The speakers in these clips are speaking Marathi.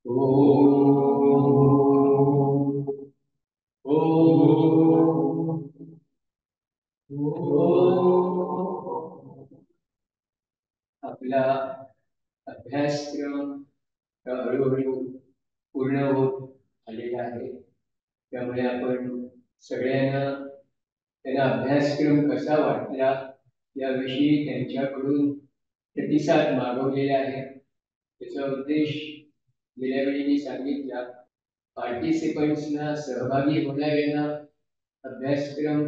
ओम ओम ओम. आपला अभ्यासक्रम हळूहळू पूर्ण होत आलेला आहे. त्यामुळे आपण सगळ्यांना त्यांना अभ्यासक्रम कसा वाटला याविषयी त्यांच्याकडून प्रतिसाद मागवलेला आहे. त्याचा उद्देश गेल्या वेळी मी सांगितला, पार्टिसिपंट्सना सहभागी होणाऱ्यांना अभ्यासक्रम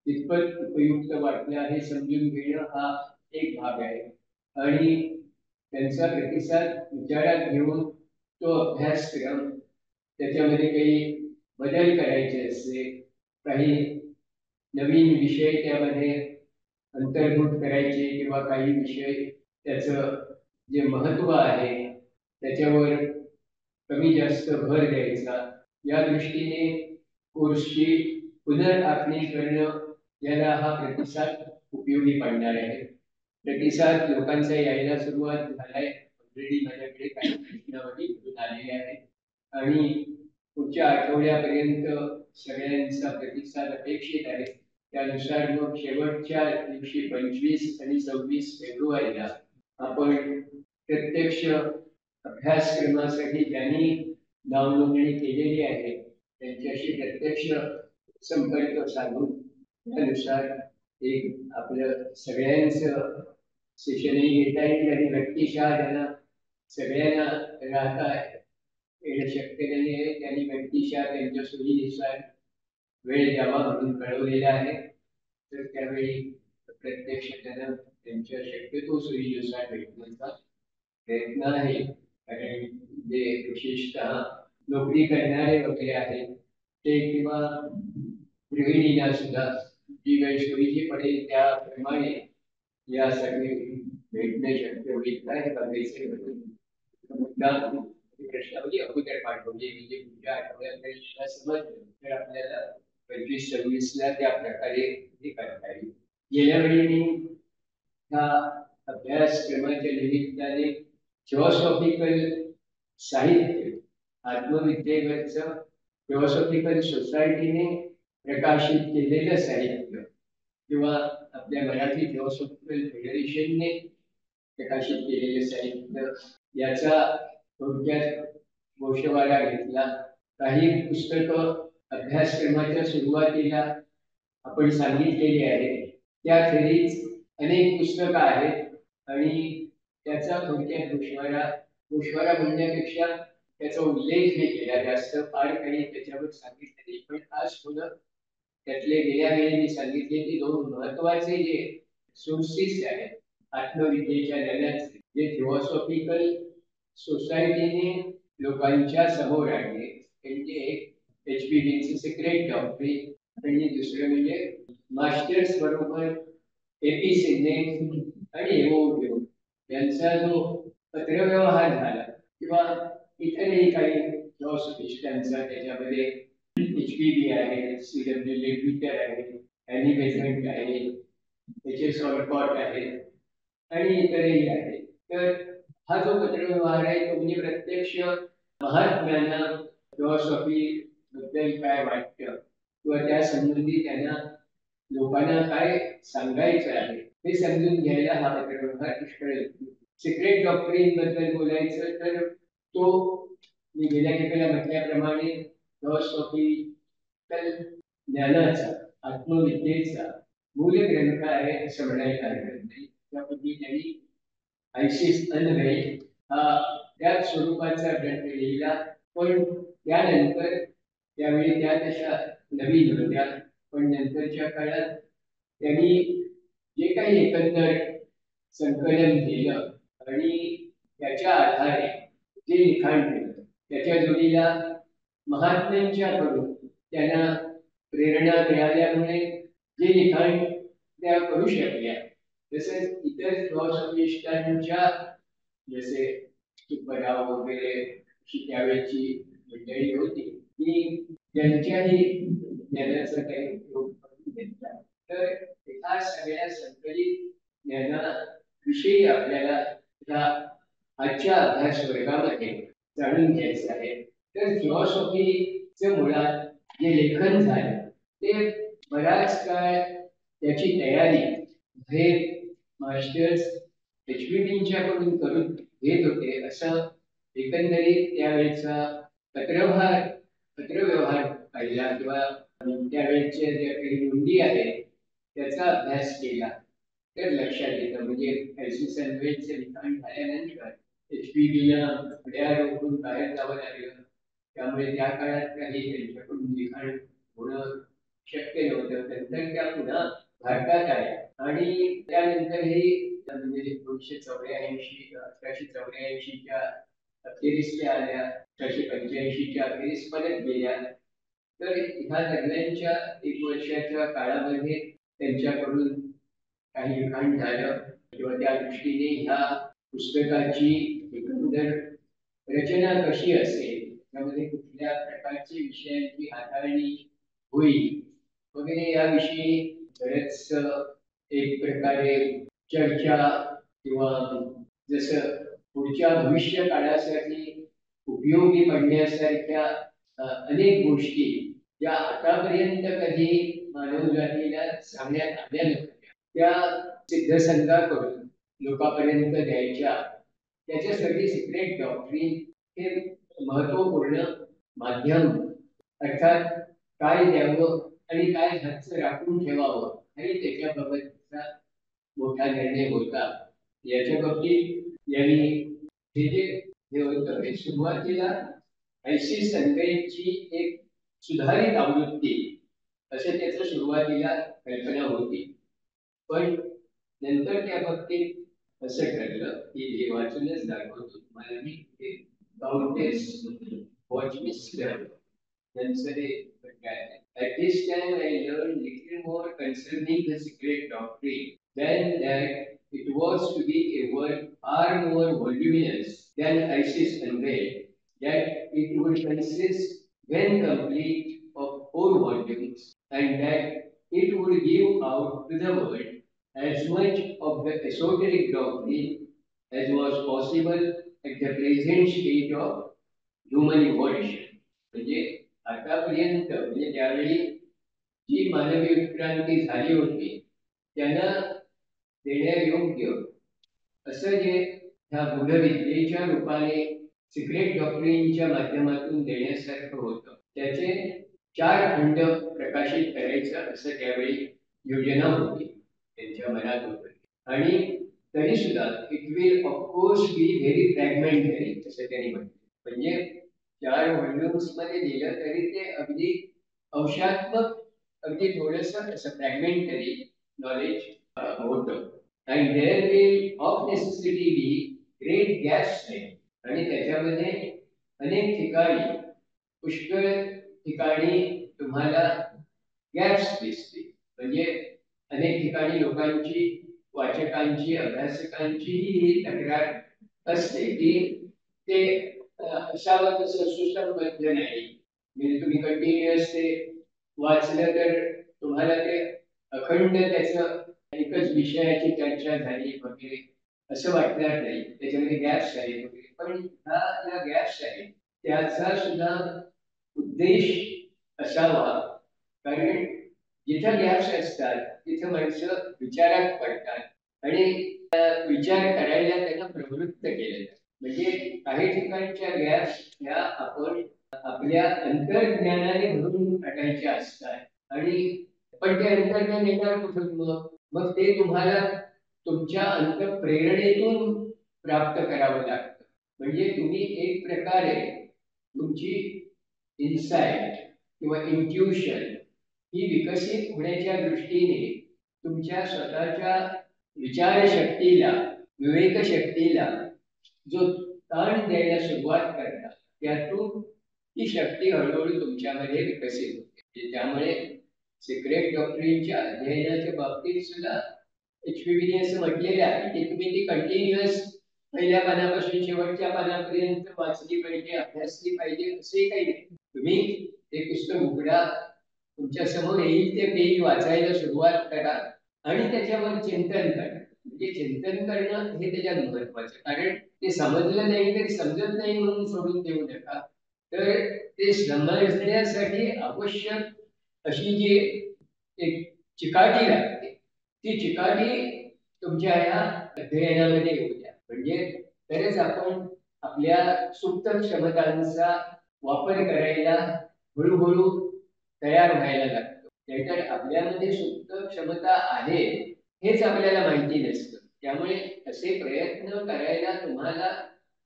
कितपत उपयुक्त वाटला हे समजून घेणं हा एक भाग आहे आणि त्यांचा प्रतिसाद विचारात घेऊन तो अभ्यासक्रम त्याच्यामध्ये काही बदल करायचे असते, काही नवीन विषय त्यामध्ये अंतर्भूत करायचे किंवा काही विषय त्याचं जे महत्त्व आहे त्याच्यावर कमी जास्त भर द्यायचा, या दृष्टीने कोर्सची पुनर्आखणी करणं याला हा प्रतिसाद उपयोगी पडणार आहे. प्रतिसाद लोकांचा यायला सुरुवात झालाय. ऑलरेडी माझ्याकडे काही प्रश्नावली घेऊन आलेले आहेत आणि पुढच्या आठवड्यापर्यंत सगळ्यांचा प्रतिसाद अपेक्षित आहे. त्यानुसार मग शेवटच्या दिवशी 25 आणि 26 फेब्रुवारीला आपण प्रत्यक्ष अभ्यासक्रमासाठी ज्यांनी नावनोंदणी केलेली आहे त्यांच्याशी प्रत्यक्ष संपर्क साधून त्यानुसार एक आपलं सगळ्यांचं सेशनही घेता येईल आणि व्यक्तिशः ज्यांना सगळ्यांना राहता येणं शक्य नाही आहे त्यांनी व्यक्तिशः त्यांच्या सोयीनुसार वेळ द्यावा म्हणून कळवलेला आहे. तर त्यावेळी प्रत्यक्ष त्यांना त्यांच्या शक्यतो सोयीनुसार भेटण्याचा प्रयत्न आहे. कारण जे विशेषतः नोकरी करणारे वगैरे आहेत ते किंवा गृहिणीला सुद्धा जी वेळ सोयीची पडेल त्याप्रमाणे यासाठी भेटणे शक्य होईल काय हे बघायचे प्रश्नावली अगोदर पाठवली म्हणजे पुढच्या आठवड्यात समजलं तर आपल्याला 25-26ला त्या प्रकारे हे करता येईल. गेल्या वेळी मी ह्या अभ्यासक्रमाच्या निमित्ताने फिलॉसॉफिकल साहित्य आत्मविद्येवरचं फिलॉसॉफिकल सोसायटीने प्रकाशित केलेलं साहित्य किंवा आपल्या मराठी फिलॉसॉफिकल फेडरेशनने प्रकाशित केलेले साहित्य याचा थोडक्यात गोषवारा घेतला. काही पुस्तकं अभ्यासक्रमाच्या सुरुवातीला आपण सांगितलेली आहे, त्याखेरीज अनेक पुस्तकं आहेत आणि त्याचा थोडक्यात गोषवारा म्हणण्यापेक्षा त्याचा उल्लेख नाही केला जास्त, फार काही त्याच्यावर सांगितलं नाही. पण आज थोडं त्यातले गेल्या वेळी मी सांगितलेले दोन महत्वाचे जे सोर्सेस आहेत आत्मविद्येच्या ज्ञानाचे, जे फिलॉसॉफिकल सोसायटीने लोकांच्या समोर आणले, म्हणजे एक HPBचे सिक्रेट डॉक्ट्रिन आणि दुसरं म्हणजे मास्टर्स बरोबर AP सिग्नेट आणि एमओ यांचा जो पत्रव्यवहार झाला किंवा इतरही काही फिलॉसॉफिस्टांचा त्याच्यामध्ये HPB आहे, CW लेक्विटर आहे, अॅनी बेझंट आहे, HS ऑलकॉट आहे आणि इतरही आहेत. तर हा जो पत्रव्यवहार आहे तो म्हणजे प्रत्यक्ष महात्म्यांना फिलॉसॉफी बद्दल काय वाटतं किंवा त्या संबंधी त्यांना लोकांना काय सांगायचं आहे हे समजून घ्यायला हा पत्रव्यवहार पुष्कळ येतो. सिक्रेट डॉक्ट्रिन बद्दल बोलायचं तर तो मी गेल्या वेळेला म्हटल्याप्रमाणे फिलॉसॉफिकल ज्ञानाचा आत्मविद्येचा मूल ग्रंथ आहे असं म्हणायला हरकत नाही. त्यापूर्वी त्यांनी आयसिस अनवेल हा त्याच स्वरूपाचा ग्रंथ लिहिला, पण त्यानंतर त्यावेळी त्या तशा नवीन होत्या, पण नंतरच्या काळात त्यांनी जे काही एकंदर संकलन केलं आणि त्याच्या आधारे जे लिखाण केलं त्याच्या जोडीला महात्म्यांच्याकडून त्यांना प्रेरणा मिळाल्यामुळे जे लिखाण त्या करू शकल्या, तसेच इतर फिलॉसॉफिस्टांच्या जसे तुकाराम वगैरे अशी त्यावेळची मंडळी होती ती त्यांच्याही ज्ञानाचा काही उपयोग करून घेतला. तर ह्या सगळ्या संकलित ज्ञानाविषयी आपल्याला ह्या आजच्या अभ्यास वर्गामध्ये जाणून घ्यायचं आहे. तर फिलॉसॉफीच्या मुळात जे लेखन झालं ते बराच काळ त्याची तयारी हे मास्टर्स HVBंच्याकडून करून घेत होते. असं एकंदरीत त्यावेळेचा पत्रव्यवहार पत्रव्यवहार पाहिला किंवा त्यावेळेच्या ज्या काही नोंदी आहेत त्याचा अभ्यास केला तर लक्षात येतं. म्हणजे IC सनवेलचे लिखाण झाल्यानंतर HVBला घड्याळ रोखून बाहेर जावं लागलं. त्यामुळे त्या काळात काही त्यांच्याकडून लिखाण होणं शक्य नव्हतं. नंतर त्या पुन्हा भारतात आल्या आणि त्यानंतरही म्हणजे 1884च्या अखेरीस त्या आल्या, 1885च्या अखेरीस परत गेल्या. तर ह्या दरम्यानच्या 1 वर्षाच्या काळामध्ये त्यांच्याकडून काही लिखाण झालं किंवा त्या दृष्टीने ह्या पुस्तकाची एकंदर रचना कशी असेल, त्यामध्ये कुठल्या प्रकारची विषयांची हाताळणी होईल वगैरे याविषयी बरेच एक प्रकारे चर्चा किंवा जसं पुढच्या भविष्य काळासाठी उपयोगी पडण्यासारख्या अनेक गोष्टी ज्या आतापर्यंत कधी मानवजातीला सांगण्यात आल्या नव्हत्या त्या सिद्धसंघाकडून लोकांपर्यंत द्यायच्या. त्याच्यासाठी सिक्रेट डॉक्ट्रिन हे महत्वपूर्ण माध्यम, अर्थात काय द्यावं आणि काय हातचं राखून ठेवावं आणि त्याच्याबाबतचा मोठा निर्णय होता. याच्या बाबतीत यांनी हे होतं हे सुरुवातीला IC सनवेलची एक सुधारित आवृत्ती असं त्याचं सुरुवातीला कल्पना होती. पण नंतर त्या बाबतीत असं ठरलं की हे वाचूनच दाखवतो तुम्हाला मी. काउंटेस वॉचमिस्टर यांचं हे काय. At this time, I learned little more concerning the secret doctrine than that it was to be a work far more voluminous than ISIS unveiled, that it would consist, when complete, of 4 volumes, and that it would give out to the world as much of the esoteric doctrine as was possible at the present stage of human evolution. म्हणजे आतापर्यंत म्हणजे त्यावेळी जी मानवी उत्क्रांती झाली होती त्यांना देण्यायोग्य असं जे ह्या गूढविद्येच्या रूपाने सिक्रेट डॉक्ट्रिनच्या माध्यमातून देण्यासारखं होतं त्याचे 4 खंड प्रकाशित करायचं असं त्यावेळी योजना होती त्यांच्या मनात होती. आणि तरी सुद्धा it will of course be very fragmentary असं त्यांनी म्हटलं. म्हणजे 4 व्हॉल्युम्स मध्ये दिलं तरी ते अगदी अंशात्मक अगदी थोडंसं असं फ्रॅगमेंटरी नॉलेज होतं. And there will of necessity be great gaps there. आणि त्याच्यामध्ये अनेक ठिकाणी पुष्कळ ठिकाणी तुम्हाला गॅप्स दिसतील. म्हणजे अनेक ठिकाणी लोकांची वाचकांची अभ्यासकांची ही तक्रार असते की ते असावं तसं सुसंबद्ध नाही. म्हणजे तुम्ही कंटिन्युअस ते वाचलं तर तुम्हाला ते अखंड त्याचं एकच विषयाची चर्चा झाली वगैरे असं वाटणार नाही. त्याच्यामध्ये गॅप्स आहेत वगैरे. पण ह्या ज्या गॅप्स आहेत त्याचा सुद्धा उद्देश असावा. कारण जिथं गॅप्स असतात तिथं माणसं विचारात पडतात आणि विचार करायला त्यांना प्रवृत्त केलं जातं. म्हणजे काही ठिकाणच्या गॅप्स ह्या आपण आपल्या अंतर्ज्ञानाने भरून टाकायच्या असतात. आणि पण ते अंतर्ज्ञान येणार कुठून? मग ते तुम्हाला तुमच्या अंतःप्रेरणेतून प्राप्त करावं लागतं. म्हणजे तुम्ही एक प्रकारे तुमची इन्साइट किंवा इंट्युशन ही विकसित होण्याच्या दृष्टीने तुमच्या स्वतःच्या विचारशक्तीला विवेकशक्तीला जो ताण द्यायला सुरुवात करता त्यातून ती शक्ती हळूहळू तुमच्यामध्ये विकसित होते. त्यामुळे सिक्रेट डॉक्ट्रिनच्या अध्ययनाच्या बाबतीत सुद्धा HVBने असं म्हटलेलं आहे की तुम्ही ती कंटिन्युअस पहिल्या पानापासून शेवटच्या पानापर्यंत वाचली पाहिजे, अभ्यासली पाहिजे असे काही नाही. तुम्ही ते पुस्तक उघडा, तुमच्या समोर येईल ते पेज वाचायला सुरुवात करा आणि त्याच्यावर चिंतन करा. म्हणजे चिंतन करणं हे त्याच्यात महत्वाचं, कारण ते समजलं नाही तरी समजत नाही म्हणून सोडून देऊ नका. तर ते समजण्यासाठी आवश्यक अशी जी एक चिकाटी लागते, ती चिकाटी तुमच्या या अध्ययनामध्ये येऊ द्या. म्हणजे तरच आपण आपल्या सुप्त क्षमतांचा वापर करायला हळूहळू तयार व्हायला लागतो. नाहीतर आपल्यामध्ये सुप्त क्षमता आहे हेच आपल्याला माहिती नसतं. त्यामुळे असे प्रयत्न करायला तुम्हाला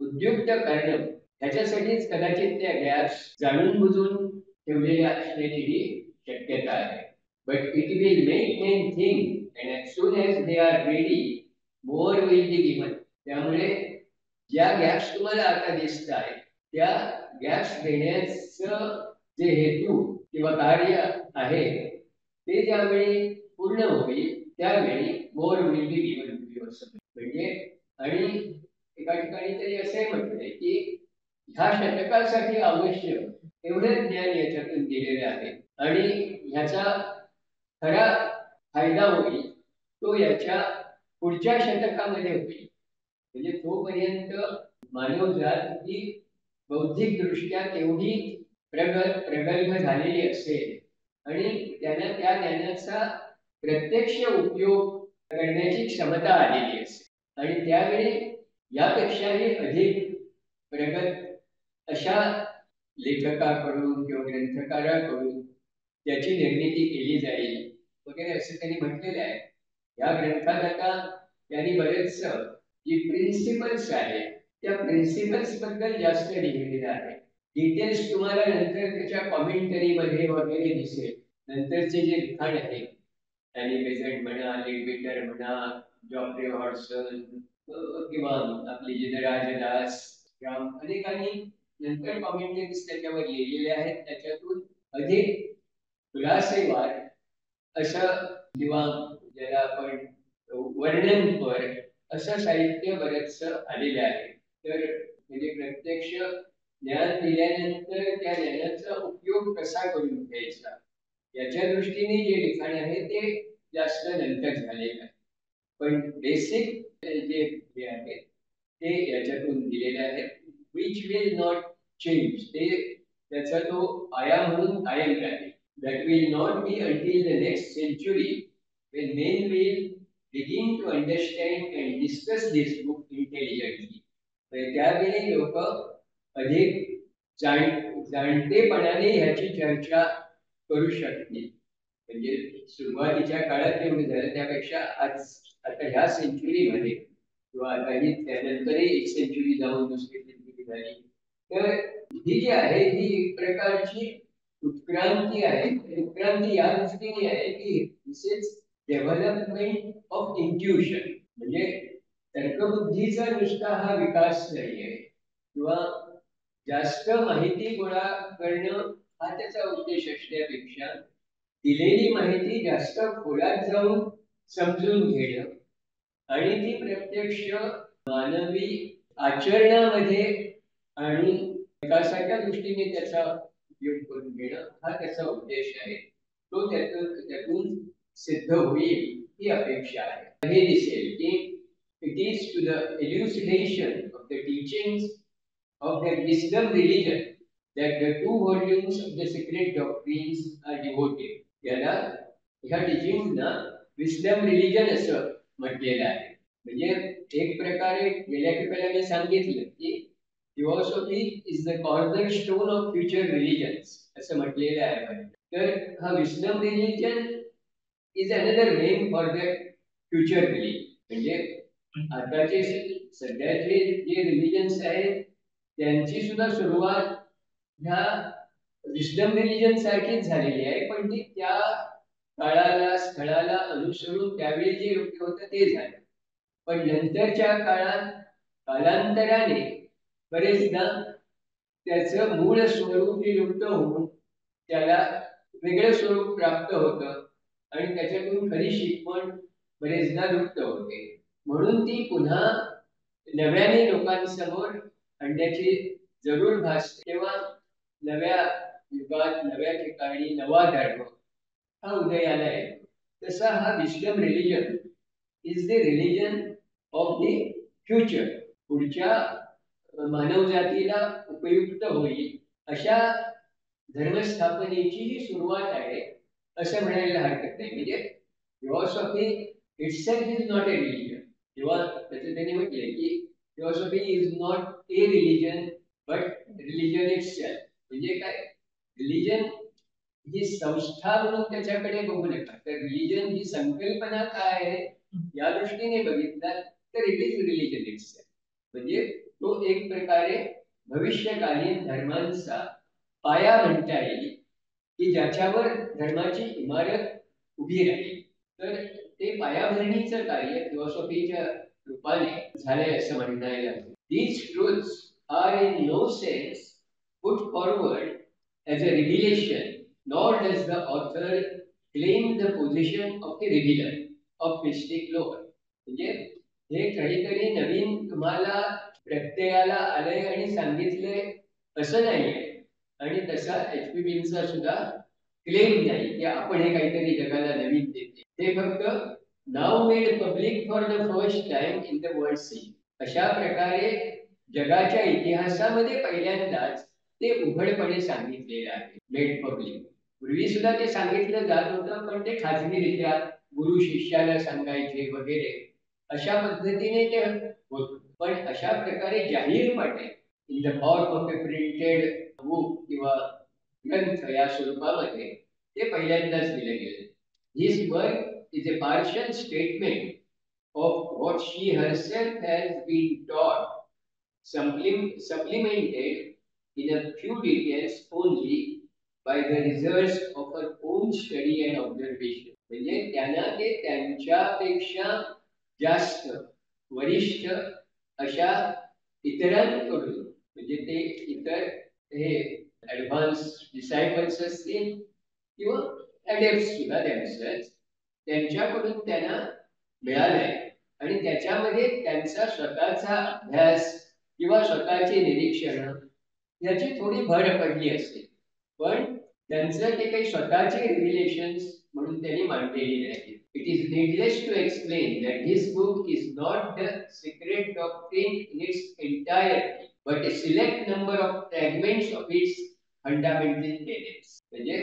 उद्युक्त करणं, ह्याच्यासाठीच कदाचित त्या गॅप्स जाणून बुजून ठेवलेल्या असण्याची ही शक्यता आहे. But it will make main think and as soon as they are ready more will be given. त्यामुळे ज्या गॅप्स तुम्हाला आता दिसत आहेत त्या गॅप्स देण्याचं जे हेतू किंवा कार्य आहे ते ज्यावेळी पूर्ण होईल त्यावेळी more will be given to you असं म्हणजे. आणि एका ठिकाणी तरी असंही म्हटलंय की ह्या शतकासाठी आवश्यक एवढं ज्ञान याच्यातून दिलेलं आहे आणि ह्याचा खरा फायदा होईल तो याच्या पुढच्या शतकामध्ये होईल. म्हणजे तोपर्यंत मानवजात ही बौद्धिकदृष्ट्या तेवढी प्रगल्भ झालेली असेल आणि त्यांना त्या ज्ञानाचा प्रत्यक्ष उपयोग करण्याची क्षमता आलेली असेल आणि त्यावेळी यापेक्षाही अधिक प्रगत अशा लेखकाकडून किंवा ग्रंथकाराकडून त्याची निर्मिती केली जाईल वगैरे असं त्यांनी म्हटलेलं आहे. या ग्रंथात आता त्यांनी बरेच जी प्रिन्सिपल्स आहेत त्या प्रिन्सिपल्स बद्दल जास्त लिहिलेलं आहे. डिटेल्स तुम्हाला नंतर त्याच्या कॉमेंटरीमध्ये वगैरे दिसेल. नंतरचे जे लिखाण आहे अॅनी बेझंट म्हणा, लेडबेटर म्हणा, जॉफ्रे हॉडसन किंवा आपले जिनराज दास या अनेकांनी नंतर कॉमेंटरीज त्याच्यावर लिहिलेले आहेत. त्याच्यातून अधिक खुलासेवार असं किंवा ज्याला आपण वर्णनपर असं साहित्य बरेच आलेलं आहे. तर म्हणजे प्रत्यक्ष ज्ञान दिल्यानंतर त्या ज्ञानाचा उपयोग कसा करून घ्यायचा याच्या दृष्टीने जे लिखाण आहे ते जास्त नंतर झालेलं आहे. पण बेसिक जे आहे ते याच्यातून दिलेले आहे. विच विल नॉट चेंज, ते त्याचा तो आया म्हणून कायम राहील. That will not be until the next century when men will begin to understand and discuss this book intelligently. त्यावेळी लोक अधिक जाणतेपणाने ह्याची चर्चा करू शकतील. म्हणजे सुरुवातीच्या काळात एवढं झालं त्यापेक्षा आज आता ह्या सेंचुरीमध्ये किंवा काही त्यानंतरही एक सेंचुरी जाऊन दुसरी सेंचुरी झाली तर ही जी आहे ही एक प्रकारची उत्क्रांती आहे. उत्क्रांती या दृष्टीने आहे की दिस इज डेव्हलपमेंट ऑफ इंट्युशन. म्हणजे तर्कबुद्धीचा नुसता हा विकास नाही आहे किंवा जास्त माहिती गोळा करणं हा त्याचा उद्देश असण्यापेक्षा दिलेली माहिती जास्त खोलात जाऊन समजून घेणं आणि ती प्रत्यक्ष मानवी आचरणामध्ये आणि विकासाच्या दृष्टीने त्याचा उपयोग करून घेणं हा त्याचा उद्देश आहे. तो त्यातून सिद्ध होईल ही अपेक्षा आहे. हे दिसेल की it is to the elucidation of the teachings of that wisdom religion that the two volumes of the secret doctrines are devoted. याला ह्या टीचिंगना विस्डम रिलीजन असं म्हटलेलं आहे. म्हणजे एक प्रकारे गेल्या वेळेला मी सांगितलं की philosophy is the corner stone of future religions असं म्हटलेलं आहे. तर हा wisdom religion is another name for the future religion. म्हणजे आताचे सध्याचे जे रिलीजन्स आहेत त्यांची सुद्धा सुरुवात ह्या विस्डम रिलीजन सारखीच झालेली आहे. पण ती त्या काळाला स्थळाला अनुसरून त्यावेळी जे योग्य होतं ते झालं. पण नंतरच्या काळात कालांतराने बरेचदा त्याचं मूळ स्वरूप लुप्त होऊन त्याला वेगळं स्वरूप प्राप्त होतं आणि त्याच्यातून खरी शिकवण बरेचदा लुप्त होते. म्हणून ती पुन्हा नव्याने लोकांसमोर आणण्याची जरूर भासते. तेव्हा नव्या युगात नव्या ठिकाणी नवा धर्म हा उदयाला येतो. तसा हा wisdom religion is the religion of the future. पुढच्या मानवजातीला उपयुक्त होईल अशा धर्मस्थापनेची ही सुरुवात आहे असं म्हणायला हरकत नाही. म्हणजे philosophy itself is not A religion. किंवा त्याचे त्यांनी म्हटले की philosophy is not A religion but religion itself. म्हणजे काय, रिलीजन ही संस्था म्हणून त्याच्याकडे बघू नका, तर रिलीजन ही संकल्पना काय आहे या दृष्टीने बघितलं तर इट इज रिलीजन इटसेल्फ. म्हणजे तो एक प्रकारे भविष्यकालीन धर्मांचा पाया म्हणता येईल की ज्याच्यावर धर्माची इमारत उभी राहील. तर ते पायाभरणीचं कार्य फिलॉसॉफीच्या रूपाने झाले असं म्हणता येईल. These truths are in no sense put forward as a revelation, nor does the author claim the position of the revealer of mystic lore. म्हणजे हे काहीतरी नवीन तुम्हाला प्रत्ययाला आलंय आणि सांगितलंय असं नाहीये. आणि तसा एचपीबींचा सुद्धा क्लेम नाही की आपण हे काहीतरी जगाला नवीन देते. ते फक्त नाव made public for the first time in the world see. अशा प्रकारे जगाच्या इतिहासामध्ये पहिल्यांदाच ते उघडपणे सांगितलेलं आहे, मेड पब्लिक. पूर्वी सुद्धा ते सांगितलं जात होतं, पण ते खाजगीरित्या गुरु शिष्याला सांगायचे वगैरे अशा पद्धतीने ते होत. पण अशा प्रकारे जाहीरपणे in the form of a printed book किंवा ग्रंथ या स्वरूपामध्ये ते पहिल्यांदाच दिलं गेलं. His work is a partial statement of what she herself has been taught, supplemented in a few details only by the results of her own study and observation. म्हणजे त्यांना ते त्यांच्यापेक्षा जास्त वरिष्ठ अशा इतरांकडून, म्हणजे ते इतर हे ॲडव्हान्स डिसायपल्स असतील किंवा ॲडेप्ट्स सुद्धा themselves, त्यांच्याकडून त्यांना मिळालंय. आणि त्याच्यामध्ये त्यांचा स्वतःचा अभ्यास किंवा स्वतःचे निरीक्षण याची थोडी भर पडली असेल, पण त्यांचं ते काही स्वतःचे रिलेशन्स म्हणून त्यांनी मांडलेली नाही. It is needless to explain that this book is not the Secret Doctrine in its entirety but a select number of fragments of its fundamental tenets. म्हणजे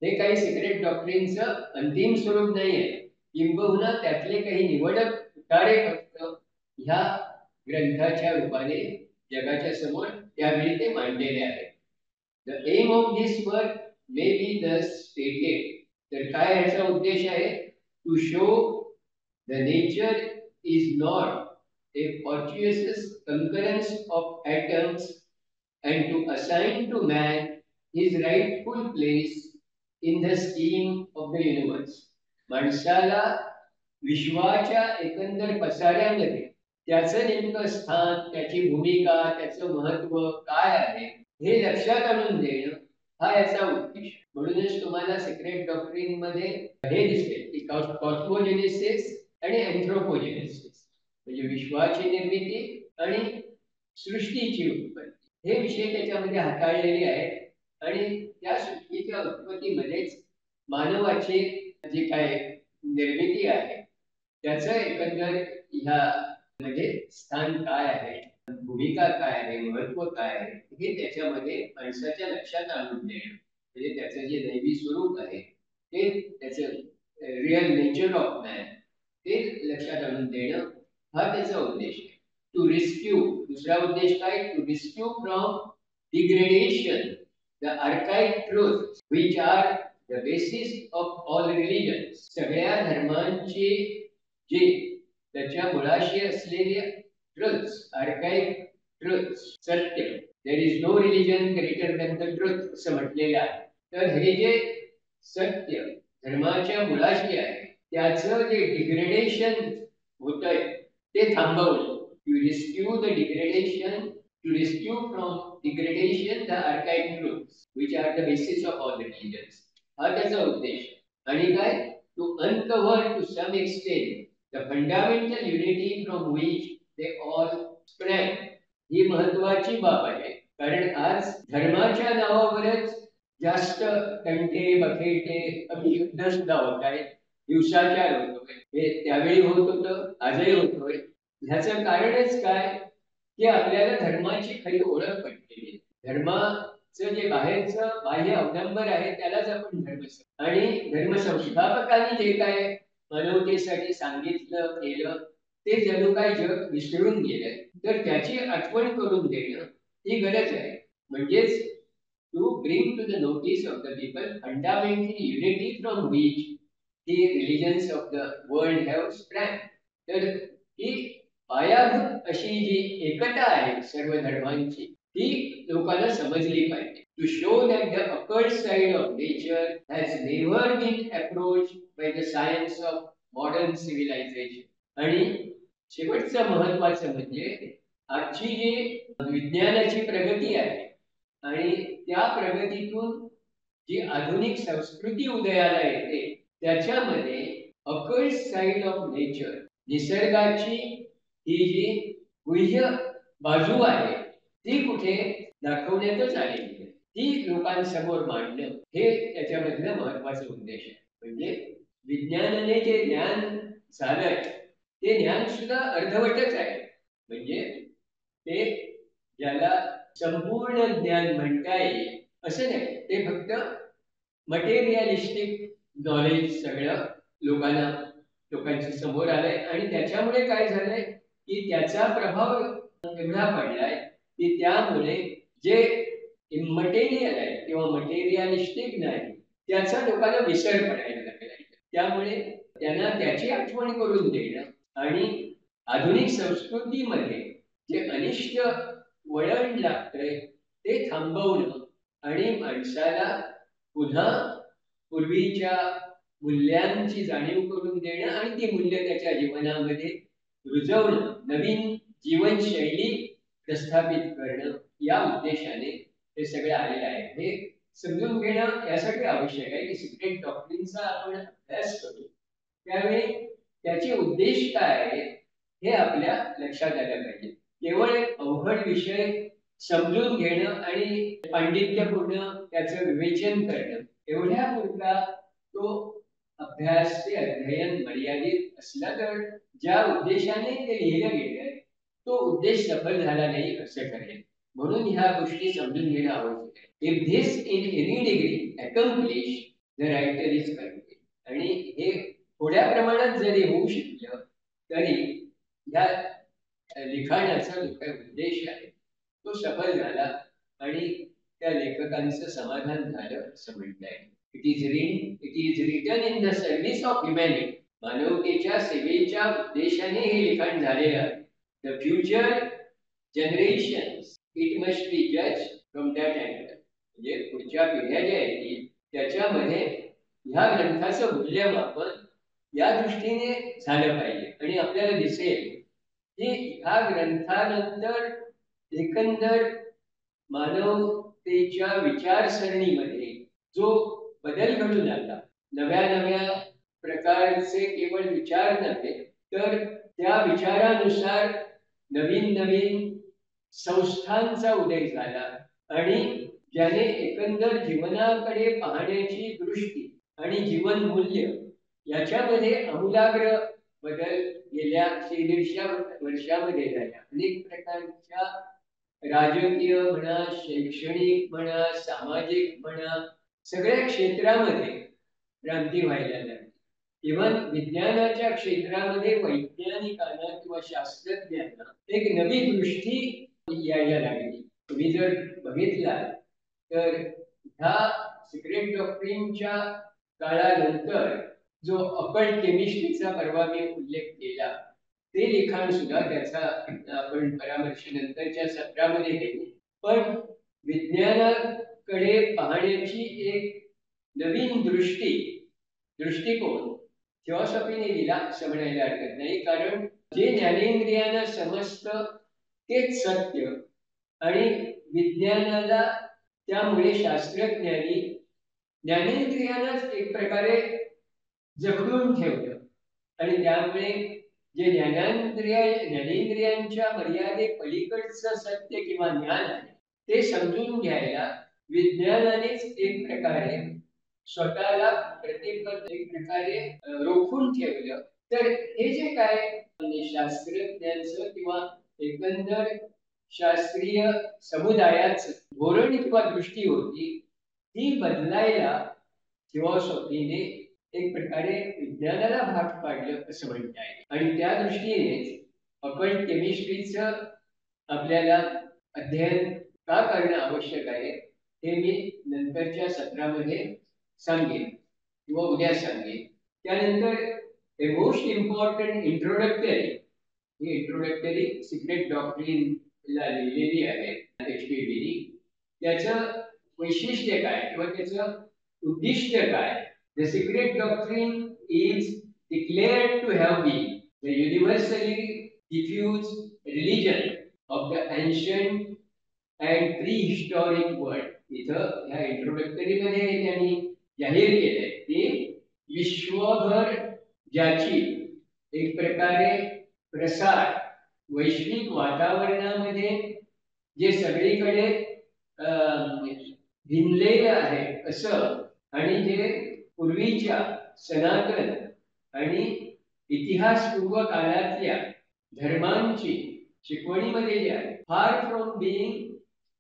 हे काही सिक्रेट डॉक्ट्रिनचं अंतिम स्वरूप नाही आहे, किंबहुना त्यातले काही निवडक उतारे फक्त ह्या ग्रंथाच्या रूपाने जगाच्या समोर त्यावेळी ते मांडलेले आहेत. The aim of this work may be thus stated. तर काय याचा उद्देश आहे? To show the nature is not a fortuitous concurrence of atoms and to assign to man his rightful place in the scheme of the universe. माणसाला विश्वाच्या एकंदर पसाऱ्यामध्ये त्याचं नेमकं स्थान, त्याची भूमिका, त्याचं महत्व काय आहे हे लक्षात आणून देणं हा याचा उद्देश. म्हणूनच तुम्हाला सिक्रेट डॉक्ट्रिन मध्ये हे दिसेल की कॉस्मोजेनेसिस आणि अँथ्रोपोजेनेसिस, म्हणजे विश्वाची निर्मिती आणि सृष्टीची उत्पत्ती, हे विषय त्याच्यामध्ये हाताळलेले आहेत. आणि त्या सृष्टीच्या उत्पत्तीमध्येच मानवाची जी काय निर्मिती आहे त्याचं एकंदर ह्या म्हणजे स्थान काय आहे, भूमिका काय आहे, महत्व काय आहे, हे त्याच्यामध्ये माणसाच्या लक्षात आणून देणं, म्हणजे त्याचं जे दैवी स्वरूप आहे ते त्याचं रिअल नेचर ऑफ मॅन ते लक्षात आणून देणं हा त्याचा उद्देश आहे. टू रिस्क्यू, दुसरा उद्देश काय? To rescue from degradation the archaic truth which are the basis of all religions. सगळ्या धर्मांचे जे त्याच्या मुळाशी असलेले ट्रुथ्स, आर्काइव ट्रुथ्स, सत्य, there is no religion greater than the truth असं म्हटलेलं आहे. तर हे जे सत्य धर्माच्या मुळाशी आहे त्याचं जे डिग्रेडेशन होतंय ते थांबवलं. To rescue the degradation, to rescue from degradation the archaic truths which are the basis of all religions, हा त्याचा उद्देश. आणि काय? To uncover to some extent the fundamental unity from which they all sprang. ही महत्वाची बाब आहे, कारण आज धर्माच्या नावावरच जास्त तंटे बखेटे अभियुद्ध सुद्धा होत आहेत. हिंसाचार होतोय, हे त्यावेळी होत होतं, आजही होतोय. ह्याचं कारणच काय, की आपल्याला धर्माची खरी ओळख पडलेली आहे. धर्माचं जे बाहेरचं बाह्य अवलंबर आहे त्यालाच आपण धर्म आणि धर्मसंस्थापकांनी जे काय मानवतेसाठी सांगितलं केलं ते जणू काय जग विसरून गेलंय. तर त्याची आठवण करून देणं ही गरज आहे. म्हणजेच to bring to the notice of the people fundamental unity from which the religions of the world have sprang. तर ही पायाभूत अशी जी एकता आहे सर्व धर्मांची ती लोकांना समजली पाहिजे. To show that the occult side of nature has never been approached by the science of modern civilization. आणि शेवटचं महत्वाचं म्हणजे आजची जी विज्ञानाची प्रगती आहे आणि त्या प्रगतीतून जी आधुनिक संस्कृती उदयाला येते त्याच्यामध्ये अकल्ट साइड ऑफ नेचर, निसर्गाची ही जी गुह्य बाजू आहे ती कुठे दाखवण्यातच आलेली आहे. ती लोकांसमोर मांडणं हे त्याच्यामधलं महत्वाचा उद्देश आहे. म्हणजे विज्ञानाने जे ज्ञान झालंय ते ज्ञान सुद्धा अर्धवटच आहे. म्हणजे ते ज्याला संपूर्ण ज्ञान म्हणता येईल असं नाही, ते फक्त मटेरियलिस्टिक नॉलेज सगळं लोकांच्या समोर आलंय आणि त्याच्यामुळे काय झालंय की त्याचा प्रभाव एवढा पडलाय की त्यामुळे जे इमटेरियल आहे किंवा मटेरियलिस्टिक नाही त्याचा लोकांना विसर पडायला लागलाय. त्यामुळे त्यांना त्याची आठवण करून देणं आणि आधुनिक संस्कृतीमध्ये जे अनिष्ट वळण लागतंय ते थांबवणं आणि माणसाला पुन्हा पूर्वीच्या मूल्यांची जाणीव करून देणं आणि ती मूल्य त्याच्या जीवनामध्ये रुजवणं, नवीन जीवनशैली प्रस्थापित करणं या उद्देशाने हे सगळं आलेलं आहे. हे समजून घेणं यासाठी आवश्यक आहे की सिक्रेट डॉक्ट्रिनचा आपण अभ्यास करू त्यावेळी त्याचे उद्देश काय आहे हे आपल्या लक्षात आलं पाहिजे. केवळ एक अवघड विषय समजून घेणं आणि पांडित्यपूर्ण त्याचं विवेचन करणं एवढ्या पुरता तो अभ्यास ते अध्ययन मर्यादित असला तर ज्या उद्देशाने ते लिहिलं गेलंय तो उद्देश सफल झाला नाही असं ठरेल. म्हणून ह्या गोष्टी समजून घेणं आवश्यक आहे. If this in any degree accomplish the writer is correct. आणि हे थोड्या प्रमाणात जरी होऊ शकलं तरी ह्या लिखाणाचा जो काही उद्देश आहे तो सफल झाला आणि त्या लेखकांचं समाधान झालं असं म्हणता येईल. It is written in the service of humanity. मानवतेच्या सेवेच्या उद्देशाने हे लिखाण झालेलं आहे. The future generations it must be जज फ्रॉम दॅट अँगल. म्हणजे पुढच्या पिढ्या ज्या येतील त्याच्यामध्ये ह्या ग्रंथाचं मूल्यमापन या दृष्टीने झालं पाहिजे आणि आपल्याला दिसेल की ह्या ग्रंथानंतर एकंदर मानवतेच्या विचारसरणीमध्ये जो बदल घडून आला, नव्या नव्या प्रकारचे केवळ विचार नव्हे तर त्या विचारानुसार नवीन नवीन संस्थांचा उदय झाला आणि ज्याने एकंदर जीवनाकडे पाहण्याची दृष्टी आणि जीवन मूल्य याच्यामध्ये आमूलाग्र बदल गेल्या 150 वर्षामध्ये झाल्या. अनेक प्रकारच्या राजकीय म्हणा, शैक्षणिक म्हणा, सामाजिक म्हणा, सगळ्या क्षेत्रामध्ये क्रांती व्हायला लागली. इव्हन विज्ञानाच्या क्षेत्रामध्ये वैज्ञानिकांना किंवा शास्त्रज्ञांना एक नवी दृष्टी यायला लागली. तुम्ही जर बघितला तर ह्या सिक्रेट डॉक्ट्रिनच्या काळानंतर जो अकल्ट केमिस्ट्रीचा परवा मी उल्लेख केला ते लिखाण सुद्धा त्याचा आपण परामर्श नंतरच्या सत्रामध्ये घेऊ. पण विज्ञानाकडे पाहण्याची एक नवीन दृष्टिकोन थिओसॉफीने दिला असं म्हणायला हरकत नाही. कारण जे ज्ञानेंद्रियांना समजतं तेच सत्य आणि विज्ञानाला त्यामुळे शास्त्रज्ञांनी ज्ञानेंद्रियांनाच एक प्रकारे जखडून ठेवलं आणि त्यामुळे जे ज्ञानेंद्रियांच्या मर्यादे पलीकडचं सत्य किंवा ज्ञान आहे ते समजून घ्यायला विज्ञानानेच एक प्रकारे स्वतःला प्रत्येक एक प्रकारे रोखून ठेवलं, तर हे जे काय शास्त्रज्ञांचं किंवा एकंदर शास्त्रीय समुदायाचं धोरण किंवा दृष्टी होती, ती बदलायला थिओसॉफीने एक प्रकारे विज्ञानाला भाग पाडलं असं म्हणता येईल. आणि त्या दृष्टीने आपण केमिस्ट्रीचं आपल्याला अध्ययन का करणं आवश्यक आहे हे मी नंतरच्या सत्रामध्ये सांगेन किंवा उद्या सांगेन. त्यानंतर ए मोस्ट इम्पॉर्टंट इंट्रोडक्टरी, ही इंट्रोडक्टरी सिक्रेट डॉक्ट्रीन ला लिहिलेली आहे HPDनी. त्याचं वैशिष्ट्य काय किंवा त्याचं उद्दिष्ट काय? The secret doctrine is declared to have been the universally diffused religion of the ancient and prehistoric world. इथं ह्या इंट्रोडक्टरी मध्ये त्यांनी जाहीर केलंय की विश्वभर ज्याची एक प्रकारे प्रसार वैश्विक वातावरणामध्ये जे सगळीकडे भिनलेलं आहे असं, आणि जे पूर्वीच्या सनातन आणि इतिहासपूर्व काळातल्या धर्मांची शिकवणीमध्ये जे आहे, far from being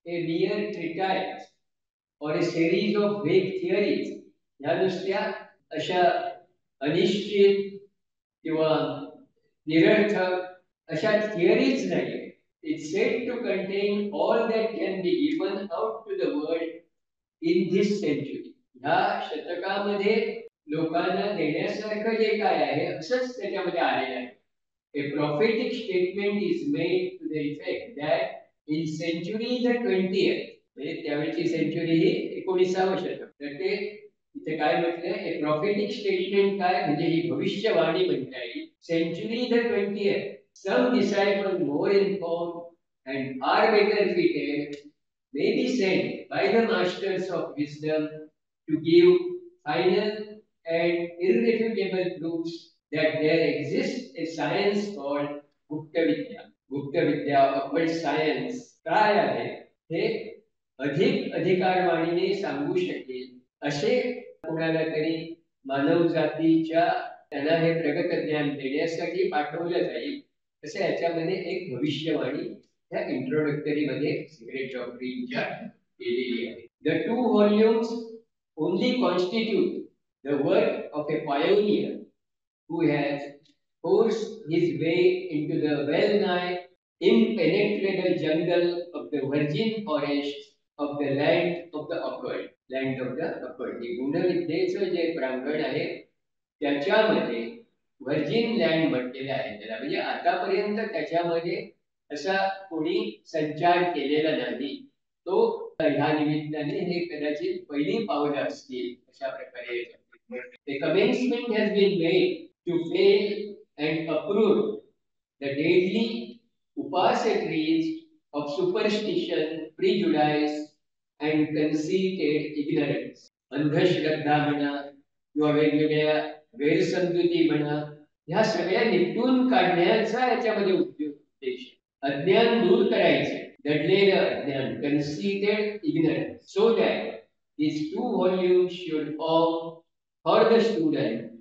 A mere treatise or a series of vague theories, ह्या नुसत्या अशा अनिश्चित किंवा निरर्थक अशा थिअरीज नाही. It's said to contain all that can be given out to the world in this century. ह्या शतकामध्ये लोकांना देण्यासारखं जे काय आहे असंच त्याच्यामध्ये आलेलं आहे. A prophetic statement is made to the effect that in century the 20th, म्हणजे त्यावेळची सेंचुरी ही 19वे शतक, तर ते इथे काय म्हटलंय, ए प्रॉफिटिक स्टेटमेंट काय म्हणजे ही भविष्यवाणी म्हणता येईल. Century the 20th, some disciple more informed and far better fitted may be sent by the masters of wisdom to give final and irrefutable proofs that there exists a science called Gupta Vidya. गुप्त विद्या, अक्वल्ट सायन्स काय आहे हे अधिक अधिकारवाणीने सांगू शकेल असे कोणाला तरी मानव जातीच्या त्यांना हे प्रगत ज्ञान देण्यासाठी पाठवलं जाईल, तसे याच्यामध्ये एक भविष्यवाणी त्या इंट्रोडक्टरी मध्ये सिक्रेट डॉक्ट्रीनच्या केलेली आहे. The 2 volumes only constitute the work of A pioneer who has forced his way into the well-nigh impenetrable jungle of the virgin forests of the land of the occult. Land of the occult. हे गुणविद्येचं जे प्रांगण आहे त्याच्यामध्ये व्हर्जिन लँड म्हटलेलं आहे त्याला, म्हणजे आतापर्यंत त्याच्यामध्ये असा कोणी संचार केलेला नाही. तो ह्या निमित्ताने हे कदाचित पहिली पावलं असतील अशा प्रकारे. The commencement has been made to fail and uproot the deadly upasatries of superstition, prejudice, and conceited ignorance. अंधश्रद्धा म्हणा किंवा वेगवेगळ्या गैरसमजुती म्हणा, ह्या सगळ्या निपटून काढण्याचा याच्यामध्ये उद्देश. अज्ञान दूर करायचे, दडलेलं अज्ञान, conceited ignorance, so that these 2 volumes should form for the student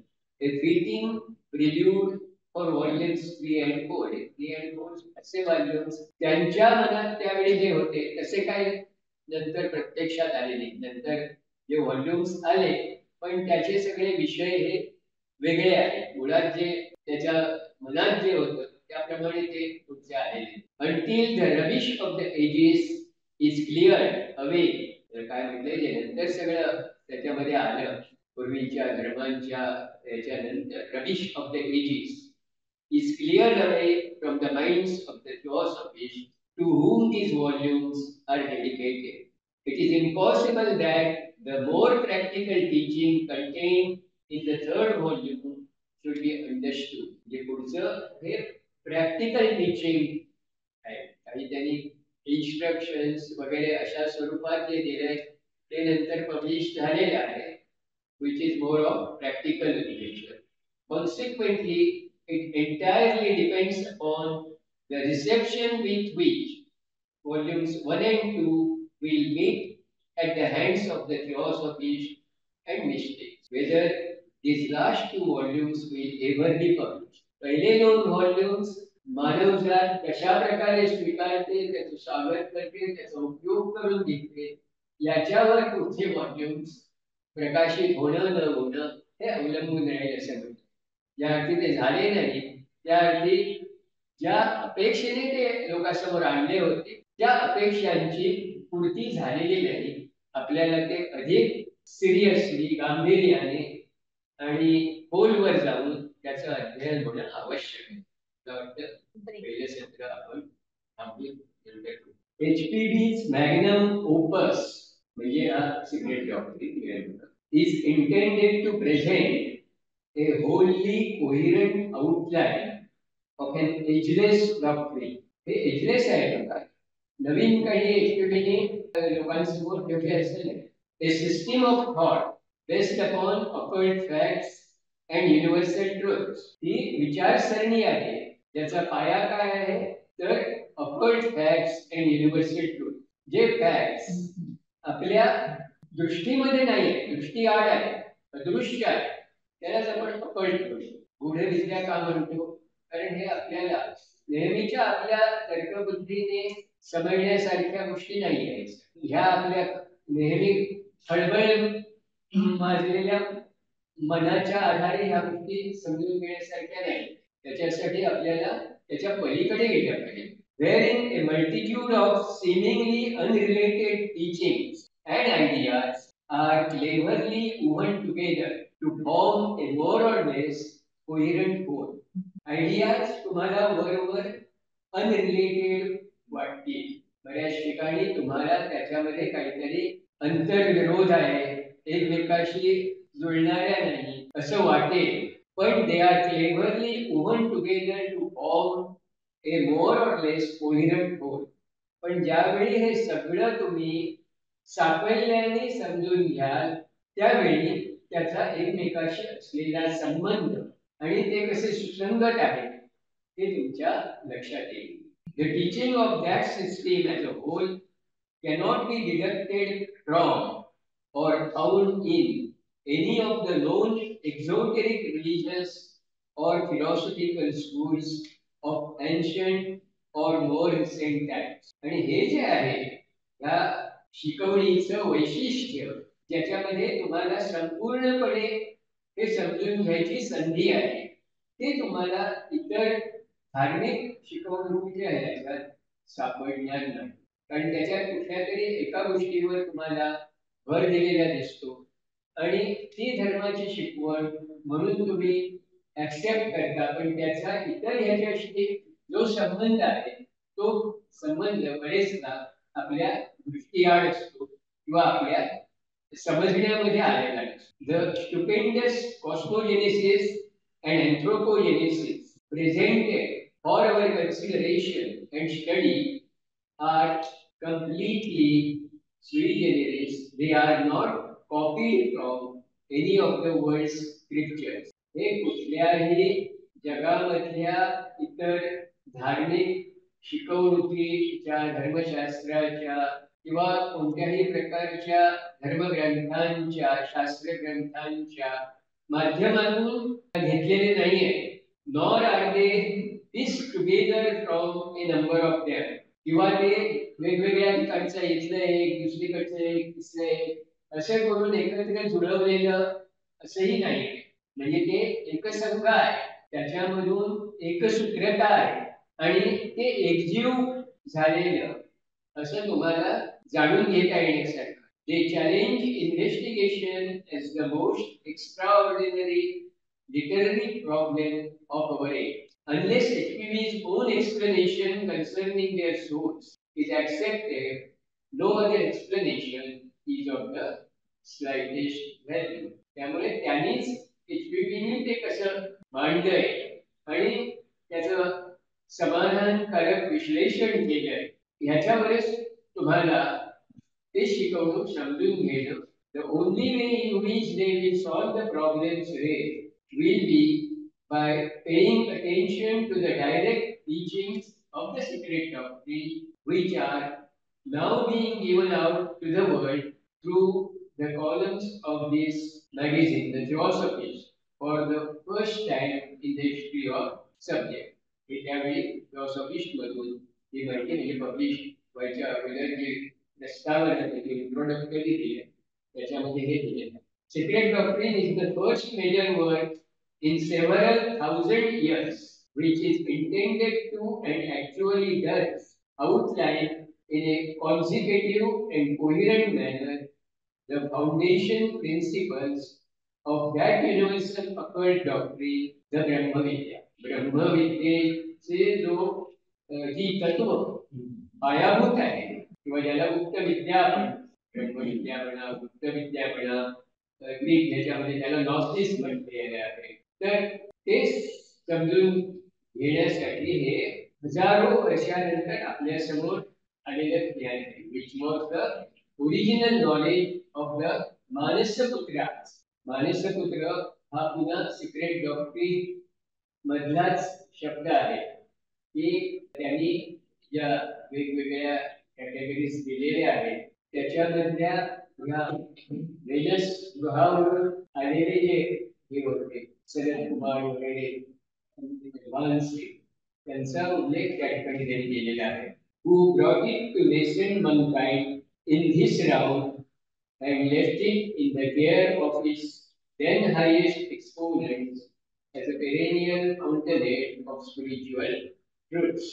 a fitting prelude for volumes 3 and 4. 3 and 4 असे व्हॉल्यूम्स त्यांच्या मनात त्यावेळी जे होते तसे काय नंतर प्रत्यक्षात आले नाही. नंतर जे व्हॉल्यूम्स आले पण त्याचे सगळे विषय हे वेगळे आहेत. मुळात जे त्याच्या मनात जे होतं त्याप्रमाणे ते पुढचे आलेले. Until the rubbish of the ages is cleared away, तर काय म्हटलंय जे नंतर सगळं त्याच्यामध्ये आलं पूर्वीच्या धर्मांच्या याच्यानंतर, rubbish of the ages is cleared away from the minds of the philosophies to whom these volumes are dedicated. It is impossible that the more practical teaching contained in the 3rd volume should be understood. जे पुढचं हे प्रॅक्टिकल टीचिंग आहे, काही त्यांनी इन्स्ट्रक्शन्स वगैरे अशा स्वरूपात जे दिले ते नंतर पब्लिश झालेले आहे, which is more of practical nature. Consequently, it entirely depends upon the reception with which volumes 1 and 2 will meet at the hands of the theosophists and mistakes. Whether these last two volumes will ever be published. पहिले दोन व्हॉल्यूम्स मानवजात कशा प्रकारे स्वीकारते, त्याचं स्वागत करते, त्याचा उपयोग करून घेते, याच्यावर पुढचे व्हॉल्यूम्स प्रकाशित होणं न होणं हे अवलंबून राहील असं म्हणतात. ज्या अर्थी ते झाले नाही, त्या अर्थी ज्या अपेक्षेने ते लोकांसमोर आणले होते, त्या अपेक्षांची पूर्ती झालेली नाही. आपल्याला ते अधिक सिरियसली, गांभीर्याने आणि खोलवर जाऊन त्याचं अध्ययन होणं आवश्यक आहे. मला वाटतं पहिले सत्र आपण HPB's मॅग्नम ओपस म्हणजे हा Secret Doctrine is intended to present a wholly coherent outline of an ageless doctrine. हे एजलेस आहे का? नवीन काही HPBने लोकांसमोर ठेवले असेल नाही. A system of thought based upon occult facts and universal truths. ही विचारसरणी आहे ज्याचा पाया काय आहे तर occult facts and universal truth. जे फॅक्ट्स आपल्या दृष्टीमध्ये नाही आहे, दृष्टी आड आहे, अदृश्य आहे, त्यालाच आपण occult म्हणतो. गूढविद्या का म्हणतो? कारण हे आपल्याला नेहमीच्या आपल्या तर्कबुद्धीने समजण्यासारख्या गोष्टी नाही आहेत. ह्या आपल्या नेहमी खळबळ माजलेल्या मनाच्या आधारे ह्या गोष्टी समजून घेण्यासारख्या नाही. त्याच्यासाठी आपल्याला त्याच्या पलीकडे गेल्या पाहिजे. Wherein a multitude of seemingly unrelated teachings and ideas are cleverly woven together to form a more or less coherent whole. Ideas तुम्हाला बरोबर अनरिलेटेड वाटतील. बऱ्याच ठिकाणी तुम्हाला त्याच्यामध्ये काहीतरी अंतर्विरोध आहे, एकमेकाशी जुळणाऱ्या नाही असं वाटेल, पण they are cleverly woven together to form a more or less coherent whole. पण ज्यावेळी हे सगळं तुम्ही साकल्याने समजून घ्याल त्यावेळी त्याचा एकमेकाशी असलेला संबंध आणि ते कसे सुसंगत आहे हे तुमच्या लक्षात येईल. The teaching of that system as a whole cannot be deducted from or found in any of the known exoteric religious or philosophical schools of ancient or more recent times. आणि हे जे आहे या शिकवणीचं वैशिष्ट्य ज्याच्यामध्ये तुम्हाला संपूर्णपणे हे समजून घ्यायची संधी आहे, ते तुम्हाला इतर धार्मिक शिकवणुकीच्या ह्याच्यात सापडणार नाही. कारण त्याच्यात कुठल्या तरी एका गोष्टीवर तुम्हाला भर दिलेला दिसतो आणि ती धर्माची शिकवण म्हणून तुम्ही ऍक्सेप्ट करता, पण त्याचा इतर ह्याच्याशी जो संबंध आहे तो संबंध बरेचदा आपल्या दृष्टीआड असतो किंवा आपल्या समजण्यामध्ये आलेला नसतो. The stupendous cosmogenesis and anthropogenesis presented for our consideration and study are completely sui generis. They are not copied from any of the world's scriptures. हे कुठल्याही जगामधल्या इतर धार्मिक शिकवणुकीच्या, धर्मशास्त्राच्या किंवा कोणत्याही प्रकारच्या धर्मग्रंथांच्या, शास्त्रग्रंथांच्या माध्यमातून घेतलेले नाहीये. Nor are they pieced together from a number of them. किंवा ते वेगवेगळ्या ठिकाणचं इथलं एक, दुसरीकडचं एक, तिसरं एक असे करून एकत्र जुळवलेलं असंही नाही. म्हणजे ते एकसंघ आहे, त्याच्यामधून एकसूत्रता आहे आणि ते एकजीव झालेलं असं तुम्हाला जाणून घेता येण्यासारखं. They challenge investigation as the most extraordinary literary problem of our age. Unless HPB's own explanation concerning their source is accepted, no other explanation is of the slightest value. त्यामुळे त्यांनीच HPBने ते कसं मांडलंय आणि त्याचं समाधानकारक विश्लेषण केलंय ह्याच्यावरच तुम्हाला ते शिकवणूक समजून घेणं. The only way in which they will solve the problems raised will be by paying attention to the direct teachings of the secret doctrine, which are now being given out to the world through the columns of this magazine, The Theosophist, for the first time in the history of subject. हे त्यावेळी Theosophist मधून ही माहिती म्हणजे पब्लिश व्हायच्या अगोदर जी प्रस्तावना त्याची इंट्रोडक्टरी दिली त्याच्यामध्ये हे दिले. Secret Doctrine is the first major work in several thousand years which is intended to and actually does outline in a consecutive and coherent manner the foundation principles of that universal occult doctrine, the Brahmavidya. ब्रह्मविद्येचे जो जी तत्व पायाभूत आहे किंवा ज्याला गुप्त विद्या आपण ब्रह्मविद्या म्हणा गुप्त विद्या म्हणा ग्रीक ह्याच्यामध्ये त्याला नॉसिस म्हटलेले आहे. तर ते समजून घेण्यासाठी हे हजारो वर्षानंतर आपल्या समोर आलेलं ज्ञान आहे. Which was the original knowledge of the Manasaputra. Manasaputra हा पुन्हा सिक्रेट डॉक्ट्रिन मधलाच शब्द आहे की त्यांनी ज्या वेगवेगळ्या कॅटेगरीज दिलेल्या आहेत त्याच्यामधल्या ह्या वेलस ग्रहावरून आलेले जे हे होते सनत कुमार वगैरे त्यांचा उल्लेख त्या ठिकाणी त्यांनी केलेला आहे. Who brought it to nascent mankind in this round and left it in the care of its then highest exponents as a perennial fountainhead of spiritual truths.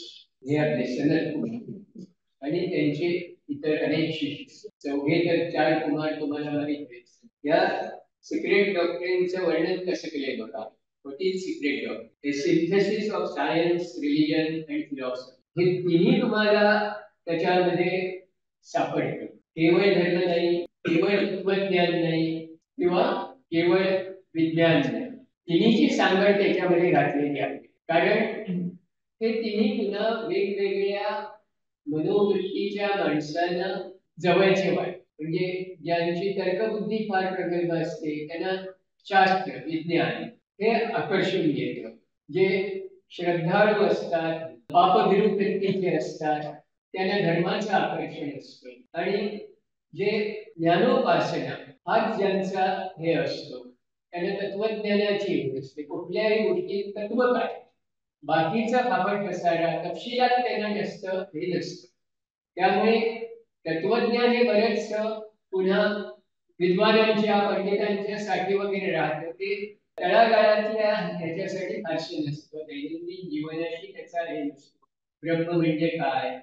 हे आपले सनत कुमार आणि त्यांचे इतर अनेक शिष्य चौघे तर चार कुमार तुम्हाला माहित आहेत. या सिक्रेट डॉक्ट्रिनचं वर्णन कसं केलंय बघा. What is secret doctrine? A synthesis of science, religion and philosophy. हे तिन्ही तुम्हाला त्याच्यामध्ये सापडते. केवळ धर्म नाही, केवळ तत्वज्ञान नाही किंवा केवळ विज्ञान नाही. तिन्हीची सांगड त्याच्यामध्ये घातलेली आहे. कारण हे तिन्ही पुन्हा वेगवेगळ्या मनोवृत्तीच्या माणसांना जवळचे वाट. म्हणजे ज्यांची तर्कबुद्धी फार प्रगल्भ असते त्यांना शास्त्र विज्ञान हे आकर्षून घेतं. जे श्रद्धाळू असतात पापभिरू वृत्तीचे असतात त्यांना धर्माचं आकर्षण असतं. आणि जे ज्ञानोपासना हाच ज्यांचा हे असतो त्यांना तत्वज्ञानाची असते. कुठल्याही गोष्टीत तत्व काय बाकीचा फापट पसारा तपशिलात त्यांना जास्त हे नसतं. त्यामुळे तत्वज्ञान हे बरेच पुन्हा विद्वानांच्या पंडितांच्या साठी वगैरे राहतं. ते तळागाळातल्या ह्याच्यासाठी फारसे नसतं. दैनंदिन जीवनाशी त्याचा हे नसतो. ब्रह्म म्हणजे काय,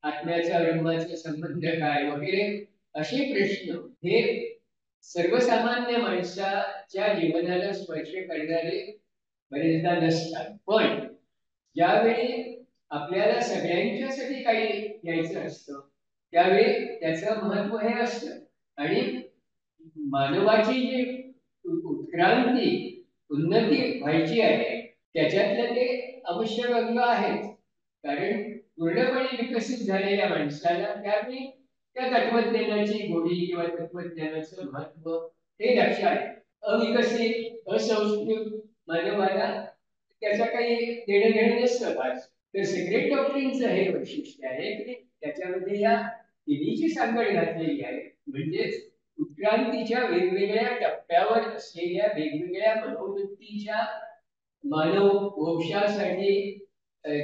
आत्म्याचा ब्रह्माचा संबंध काय वगैरे असे प्रश्न हे सर्वसामान्य माणसाच्या जीवनाला स्पर्श करणारे बरेचदा नसतात. पण ज्यावेळी आपल्याला सगळ्यांच्यासाठी काही घ्यायचं असतं त्यावेळी त्याचं महत्व हे असतं. आणि मानवाची जी उत्क्रांती उन्नती व्हायची आहे त्याच्यातलं ते आवश्यक अंग आहेच. कारण पूर्णपणे विकसित झालेल्या माणसाला त्यावेळी त्या तत्वज्ञानाची गोडी किंवा तत्वज्ञानाचं महत्व हे लक्षात आहे. अविकसित असंस्कृत मानवाला त्याचं काही देणं घेणं नसतं फार. तर सिक्रेट डॉक्ट्रिनचं हे वैशिष्ट्य आहे की त्याच्यामध्ये या तिन्हीची सांगड घातलेली आहे. म्हणजेच उत्क्रांतीच्या वेगवेगळ्या टप्प्यावर असलेल्या वेगवेगळ्या मनोवृत्तीच्या मानव वंशासाठी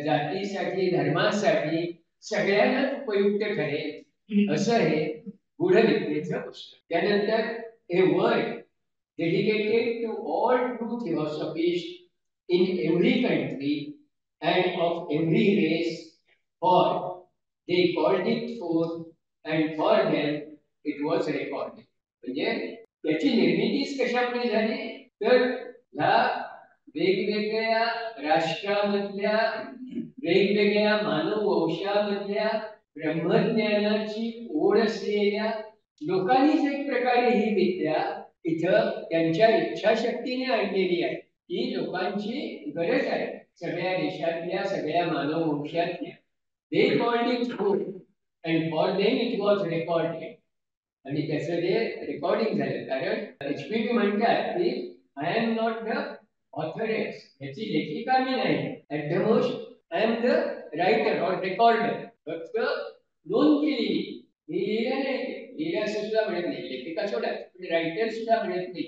जातीसाठी धर्मासाठी सगळ्यांना उपयुक्त ठरेल असं हे गूढ विद्येचं पुस्तक. त्यानंतर हे work dedicated to all true theosophists in every country and of every race, for they called it forth and for them it was recorded. म्हणजे त्याची निर्मितीच कशामुळे झाली तर ह्या वेगवेगळ्या राष्ट्रामधल्या वेगवेगळ्या मानव वंशामधल्या ब्रह्मज्ञानाची ओढ असलेल्या लोकांनीच एक प्रकारे ही विद्या इथं त्यांच्या इच्छाशक्तीने आणलेली आहे. ही लोकांची गरज आहे सगळ्या देशातल्या सगळ्या मानव वंशातल्या. They called it forth and for them it was recorded. आणि त्याचं जे रेकॉर्डिंग झालं. कारण HPV म्हणतात की I am not the authoress, याची लेखिका मी नाही. At the most I am the writer or recorder. फक्त नोंद केलेली मी लिहिलं नाही. लिहिलं असं सुद्धा म्हणत नाही. लेखिका सोडा पण रायटर सुद्धा म्हणत नाही.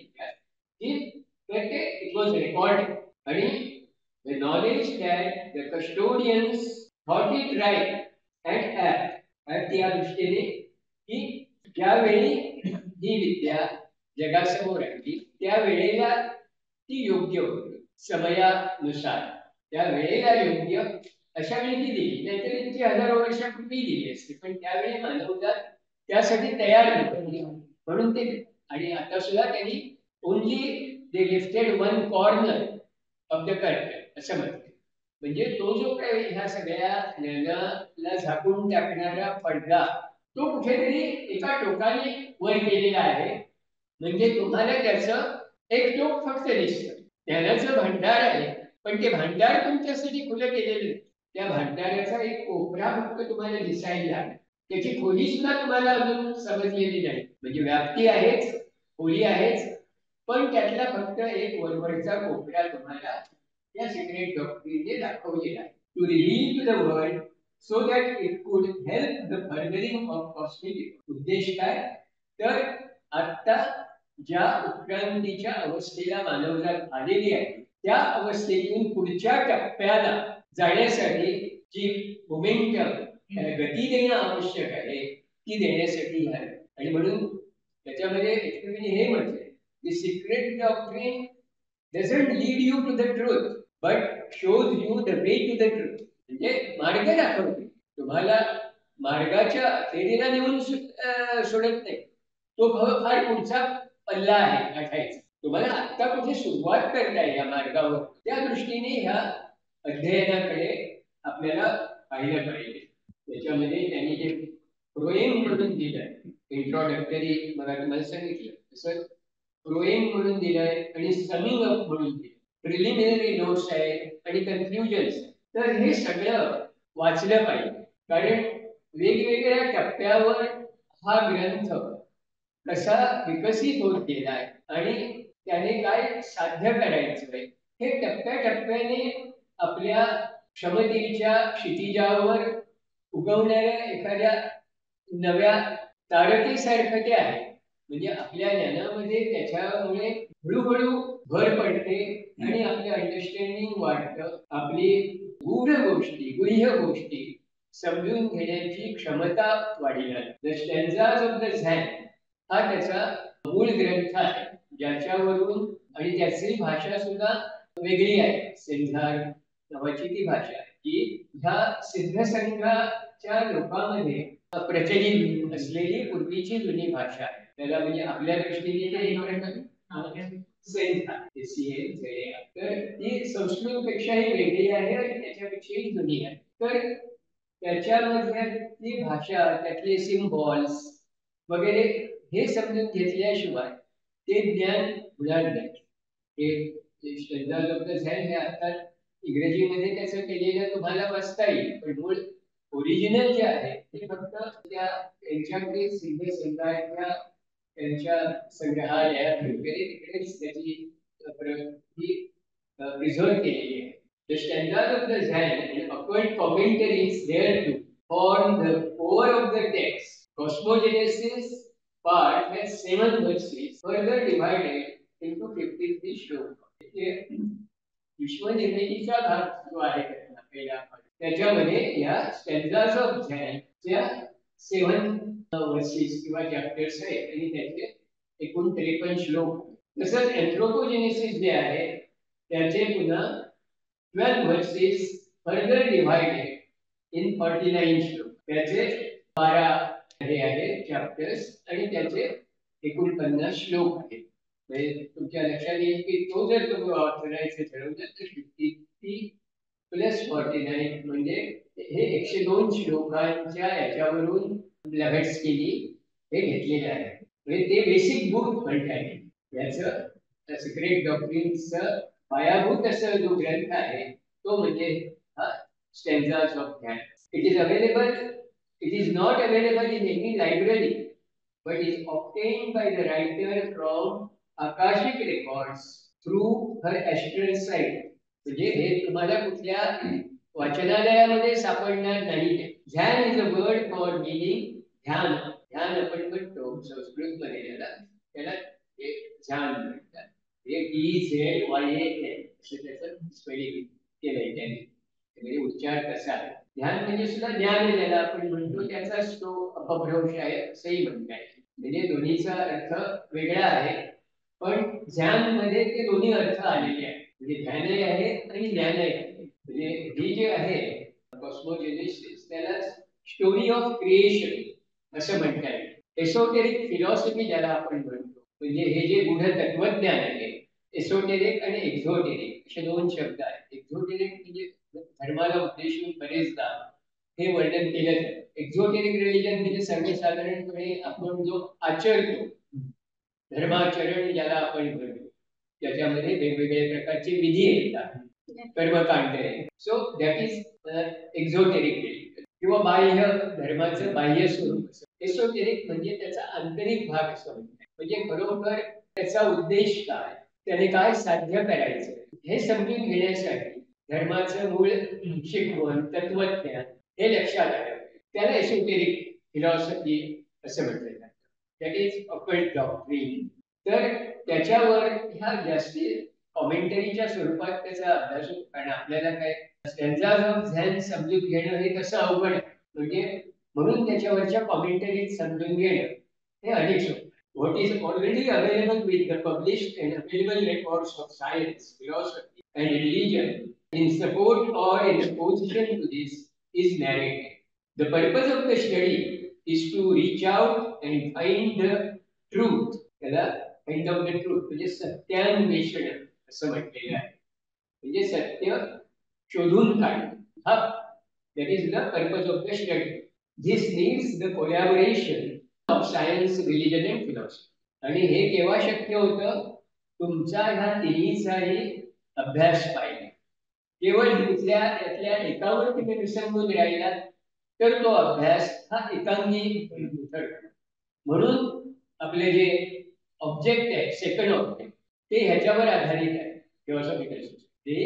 The knowledge that the custodians thought it right and apt या दृष्टीने की ज्यावेळी ही विद्या जगासमोर आणली त्या वेळेला ती योग्य होती समयानुसार त्या वेळेला योग्य अशा वेळी ती दिली नाहीतर इतकी हजारो वर्षापूर्वी दिली असते पण त्यावेळी मानवजात त्यासाठी तयार नव्हती म्हणून ते आणि आता सुद्धा त्यांनी only they lifted one corner of the curtain असं म्हणते म्हणजे तो जो काही ह्या सगळ्या ज्ञानाला झाकून टाकणारा पडदा तो कुठेतरी एका टोकाने वर केलेला आहे म्हणजे तुम्हाला त्याचं एक टोक फक्त दिसतं ज्ञानाचं भांडार आहे पण ते भांडार तुमच्यासाठी खुलं केलेलं नाही त्या भांडाराचा एक कोपरा फक्त तुम्हाला दिसायला लागला त्याची खोली सुद्धा तुम्हाला अजून समजलेली नाही म्हणजे व्याप्ती आहेच खोली आहेच पण त्यातला फक्त एक वरवरचा कोपरा तुम्हाला या सिक्रेट डॉक्टरीने दाखवलेला आहे to reveal to the world so that it could help the furthering of cosmic उद्देश काय तर आता ज्या उत्क्रांतीच्या अवस्थेला मानवजात आलेली आहे त्या अवस्थेतून पुढच्या टप्प्याला जाण्यासाठी जी मोमेंटम गती देणं आवश्यक आहे ती देण्यासाठी आहे आणि म्हणून त्याच्यामध्ये एकमेकांनी हे म्हटलंय की Secret Doctrine doesn't lead you to the truth but shows you the way to the truth म्हणजे मार्ग दाखवते तुम्हाला मार्गाच्या अखेरीला नेऊन सोडत नाही तो फार पुढचा पल्ला आहे गाठायचा तुम्हाला आत्ता कुठे सुरुवात करताय या मार्गावर त्या दृष्टीने ह्या अध्ययनाकडे आपल्याला पाहिलं पाहिजे त्याच्यामध्ये त्यांनी जे प्रोएम म्हणून दिलं इंट्रोडक्टरी मला तुम्हाला सांगितलं तसं प्रोएम म्हणून दिलंय आणि समिंग अप म्हणून दिलं प्रिलिमिनरी नोट्स आहेत आणि कन्फ्युजन्स तर हे सगळं वाचलं पाहिजे कारण वेगवेगळ्या टप्प्यावर हा ग्रंथ कसा विकसित होत गेलाय आणि त्याने काय साध्य करायचं आहे हे टप्प्याटप्प्याने आपल्या क्षमतेच्या क्षितिजावर उगवणाऱ्या एखाद्या नव्या तारकेसारखं ते आहे म्हणजे आपल्या ज्ञानामध्ये त्याच्यामुळे हळूहळू भर पडते आणि आपलं अंडरस्टँडिंग वाढतं आपली गूढ गोष्टी गुह्य गोष्टी समजून घेण्याची क्षमता वाढली द स्टॅन्झाज ऑफ द झॅन हा त्याचा मूळ ग्रंथ आहे ज्याच्यावरून आणि त्याची भाषा सुद्धा वेगळी आहे सिंधार नावाची ती भाषा आहे की ह्या सिद्धसंघाच्या लोकांमध्ये प्रचलित असलेली पूर्वीची जुनी भाषा आहे त्याला म्हणजे आपल्या दृष्टीने तर ती संस्कृतपेक्षाही वेगळी आहे आणि त्याच्यापेक्षाही जुनी आहे तर त्याच्यामध्ये ती भाषा त्यातले सिम्बॉल्स वगैरे हे समजून घेतल्याशिवाय ते ज्ञान होणार नाही हे आता इंग्रजीमध्ये त्याचं केलेलं तुम्हाला वाचता येईल पण मूळ ओरिजिनल जे आहे ते फक्त त्या त्यांच्याकडे सिद्ध संघाच्या त्यांच्या संग्रहालयात वगैरे तिकडेच त्याची प्रिझर्व केलेली आहे The standard of the Zen and occult commentaries thereto form the core of the text. Cosmogenesis part has 7 verses, further divided into 53 श्लोक. विश्वनिर्मितीचा भाग जो आहे पहिला त्याच्यामध्ये या स्टॅन्झाज ऑफ झॅनच्या 7 वर्सेस किंवा चॅप्टर्स आहेत आणि त्याचे एकूण 53 श्लोक तसंच एन्थ्रोपोजेनेसिस जे आहे त्याचे पुन्हा 12 verses further divided in 49 श्लोक त्याचे 12 हे आहेत चॅप्टर्स आणि त्याचे एकूण 50 श्लोक आहेत म्हणजे तुमच्या लक्षात येईल की तो जर तुम्ही वाचायचं ठरवलं तर 53 प्लस 49 म्हणजे हे 102 श्लोकांच्या याच्यावरून लॅबेट्स केली हे घेतलेले आहे म्हणजे ते बेसिक बुक म्हणतात याचं सिक्रेट डॉक्ट्रिनचं पायाभूत असं जो ग्रंथ आहे तो म्हणजे हा स्टॅन्झाज ऑफ ध्यान it is not available in any library but is obtained by the writer from Akashic records through her astral site म्हणजे हे तुम्हाला कुठल्या वाचनालयामध्ये सापडणार नाही ध्यान is a word for meaning ध्यान ध्यान आपण म्हणतो संस्कृत मध्ये त्याला ध्यान म्हणतात हे डी झेड वाय ए असं त्याचं स्पेलिंग केलंय त्यांनी, म्हणजे उच्चार कसा आहे. ध्यान म्हणजे सुद्धा ज्ञान ज्याला आपण म्हणतो त्याचाच तो अपभ्रंश आहे असंही म्हणता येईल. म्हणजे दोन्हीचा अर्थ वेगळा आहे, पण ध्यान मध्ये ते दोन्ही अर्थ आलेले आहेत. म्हणजे ध्यानही आहे आणि ज्ञानही आहे. म्हणजे ही जे आहे कॉस्मोजेनेसिस त्याला स्टोरी ऑफ क्रिएशन असं म्हणता येईल. एसोटेरिक फिलॉसॉफी ज्याला आपण म्हणतो, म्हणजे हे जे गूढ तत्वज्ञान आहे. एसोटेरिक आणि एक्झोटेरिक असे दोन शब्द आहेत. एक्झोटेरिक म्हणजे धर्माला उद्देशून बरेचदा हे वर्णन केलं जातं. एक्झोटेरिक रिलिजन म्हणजे सर्वसाधारणपणे आपण जो आचरतो धर्माचरण ज्याला आपण म्हणतो, त्याच्यामध्ये वेगवेगळ्या प्रकारचे विधी येतात, कर्मकांड आहे. सो दॅट इज एक्झोटेरिक रिलिजन किंवा बाह्य धर्माचं बाह्य स्वरूप. एसोटेरिक म्हणजे त्याचा आंतरिक भाग असं म्हणतात. म्हणजे खरोखर त्याचा उद्देश काय, त्याने काय साध्य करायचं हे समजून घेण्यासाठी धर्माचं मूळ शिकवण तत्वज्ञान हे लक्षात आलं. त्याला एसोटेरिक फिलॉसॉफी असं म्हटलं जातं. That is occult doctrine. तर त्याच्यावर ह्या जास्ती कॉमेंटरीच्या स्वरूपात त्याचा अभ्यास होतो. कारण आपल्याला काय त्यांचा जो ध्यान समजून घेणं हे कसं अवघड आहे, म्हणजे म्हणून त्याच्यावरच्या कॉमेंटरीज समजून घेणं हे अधिक सोपं. What is already available with the published and available records of science, philosophy, and religion in support or in opposition to this is narrated. The purpose of the study is to reach out and find the truth. त्याला find out the truth म्हणजे सत्यान्वेषण असं म्हटलेलं आहे. म्हणजे सत्य शोधून काढणं. हा that is the purpose of the study. This needs the collaboration of science, religion and philosophy. आणि हे केव्हा शक्य होतं, तुमचा ह्या तिन्हीचाही अभ्यास पाहिजे. केवळ यातल्या एकावर तुम्ही विसंबून राहिला तर तो अभ्यास हा एकांगी ठरतो. म्हणून आपले जे ऑब्जेक्ट आहे, सेकंड ऑब्जेक्ट, ते ह्याच्यावर आधारित आहे. फिलॉसॉफिकल ते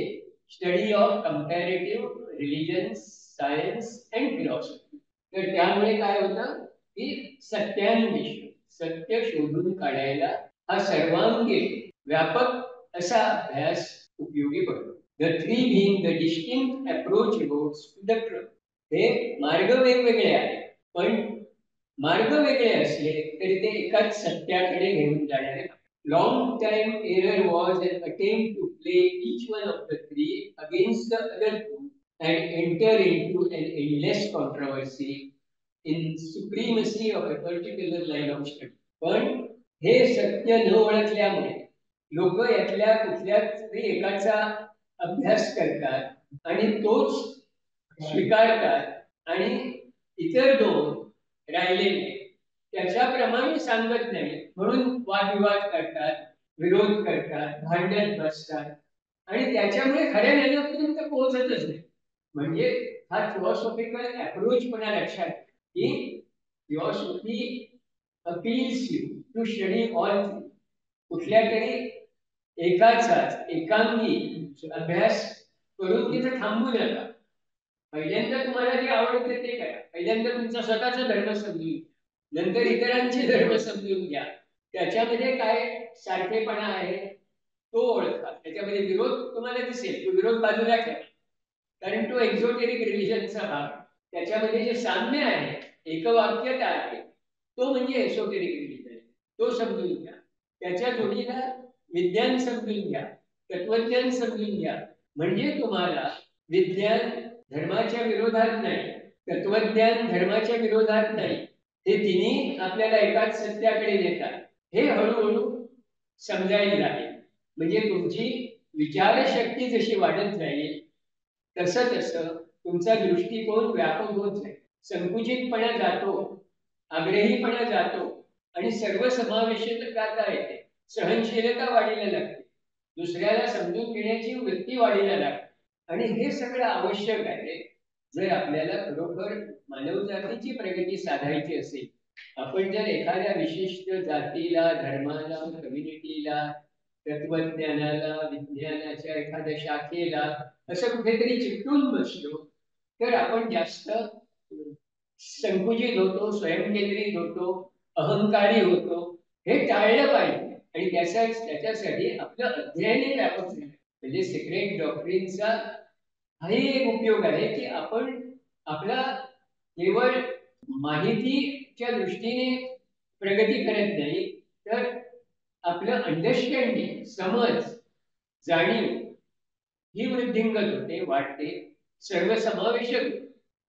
study of comparative religion, science and philosophy. तर त्यामुळे काय होतं की सत्यान्वेषण, सत्य शोधून काढायला हा सर्वांगीण व्यापक असा अभ्यास उपयोगी पडतो. The three being the distinct approach roads to the truth. हे मार्ग वेगवेगळे आहेत, पण मार्ग वेगळे असले तरी ते एकाच सत्याकडे घेऊन जाणारे. Long time error was an attempt to play each one of the three against the other two and enter into an endless controversy in supremacy of a particular line of study. पण हे सत्य न ओळखल्यामुळे लोक यातल्या कुठल्या तरी एकाचा अभ्यास करतात आणि तोच स्वीकारतात आणि इतर दोन राहिलेले त्याच्याप्रमाणे सांगत नाही, म्हणून वादविवाद करतात, विरोध करतात, भांडण बसतात आणि त्याच्यामुळे खऱ्या ज्ञानापर्यंत पोहोचतच नाही. म्हणजे हा फिलॉसॉफिकल अप्रोच पण लक्षात की philosophy appeals you to study all. कुठल्या तरी एकाचाच एकांगी अभ्यास करून तिथे थांबू नका. पहिल्यांदा तुम्हाला जे आवडतं ते करा. पहिल्यांदा तुमचा स्वतःचा धर्म समजून, नंतर इतरांचे धर्म समजून घ्या. त्याच्यामध्ये काय सारखेपणा आहे तो ओळखा. त्याच्यामध्ये विरोध तुम्हाला दिसेल, तो विरोध बाजूला ठेवा, कारण तो एक्झोटेरिक रिलिजनचा भाग. त्याच्यामध्ये जे साम्य आहे, एकवाक्यता आहे, तो म्हणजे एसोटेरिक रिलिजन. तो समजून घ्या. त्याच्या जोडीला विज्ञान समजून घ्या, तत्वज्ञान समजून घ्या. म्हणजे तुम्हाला विज्ञान धर्माच्या विरोधात नाही, तत्वज्ञान धर्माच्या विरोधात नाही, हे तिन्ही आपल्याला एकाच सत्याकडे नेतात. हे हळूहळू समजायला लागेल. म्हणजे तुमची विचारशक्ती जशी वाढत जाईल तसं तसं तुमचा दृष्टिकोन व्यापक होत जाईल. संकुचितपणा जातो, आग्रहीपणा जातो आणि सर्वसमावेशकता येते. सहनशीलता वाढीला लागते, दुसऱ्याला समजून घेण्याची वृत्ती वाढीला लागते. आणि हे सगळं आवश्यक आहे जर आपल्याला खरोखर मानवजातीची प्रगती साधायची असेल. आपण जर एखाद्या विशिष्ट जातीला, धर्माला, कम्युनिटीला, तत्वज्ञानाला, विज्ञानाच्या एखाद्या शाखेला असं कुठेतरी चिकटून बसलो तर आपण जास्त संकुचित होतो, स्वयंकेंद्रित होतो, अहंकारी होतो. हे टाळलं पाहिजे आणि त्याच्यासाठी आपलं अध्ययन व्यापक झालं. म्हणजे सिक्रेट डॉक्ट्रिनचा हाही एक उपयोग आहे की आपण आपला केवळ माहितीच्या दृष्टीने प्रगती करत नाही, तर आपलं अंडरस्टँडिंग, समज, जाणीव ही वृद्धिंगत होते, वाढते, सर्वसमावेशक होते.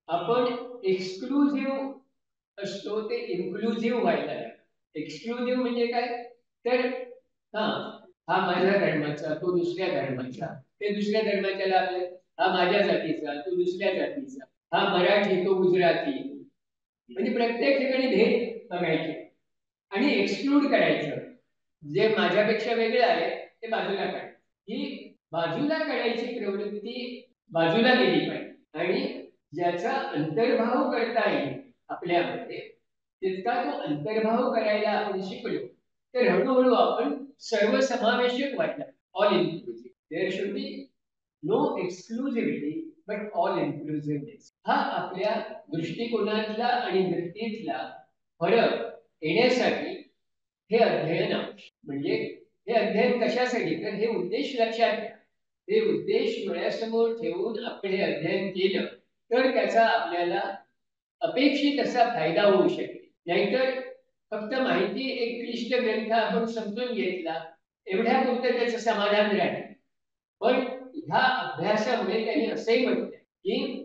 आपण एक्सक्लुझिव्ह असतो ते इन्क्लुझिव्ह व्हायला लागतं. एक्सक्लुझिव्ह म्हणजे काय? तर हा हा माझ्या धर्माचा, तो दुसऱ्या धर्माचा, ते दुसऱ्या धर्माच्याला आपल्या, हा माझ्या जातीचा, तो दुसऱ्या जातीचा, हा मराठी, तो गुजराती, म्हणजे प्रत्येक ठिकाणी भेद बघायचे आणि एक्सक्लूड करायचं. जे माझ्यापेक्षा वेगळं आहे ते बाजूला काढ. ही बाजूला काढायची प्रवृत्ती बाजूला गेली पाहिजे आणि ज्याचा अंतर्भाव करता येईल आपल्यामध्ये, तितका तो अंतर्भाव करायला आपण शिकलो, तर हळूहळू आपण सर्वसमावेशक व्हायला, all inclusive. There should be no exclusivity but all inclusiveness. हा आपल्या दृष्टिकोनातला आणि वृत्तीतला फरक येण्यासाठी हे अध्ययन आवश्यक. म्हणजे हे अध्ययन कशासाठी? तर हे उद्देश लक्षात घ्या. हे उद्देश डोळ्यासमोर ठेवून आपण हे अध्ययन केलं तर त्याचा आपल्याला अपेक्षित असा फायदा होऊ शकेल. नाहीतर फक्त माहिती एक क्लिष्ट ग्रंथ आपण समजून घेतला एवढ्या पुरतं त्याचं समाधान राहील. पण ह्या अभ्यासामुळे त्यांनी असंही म्हटलं की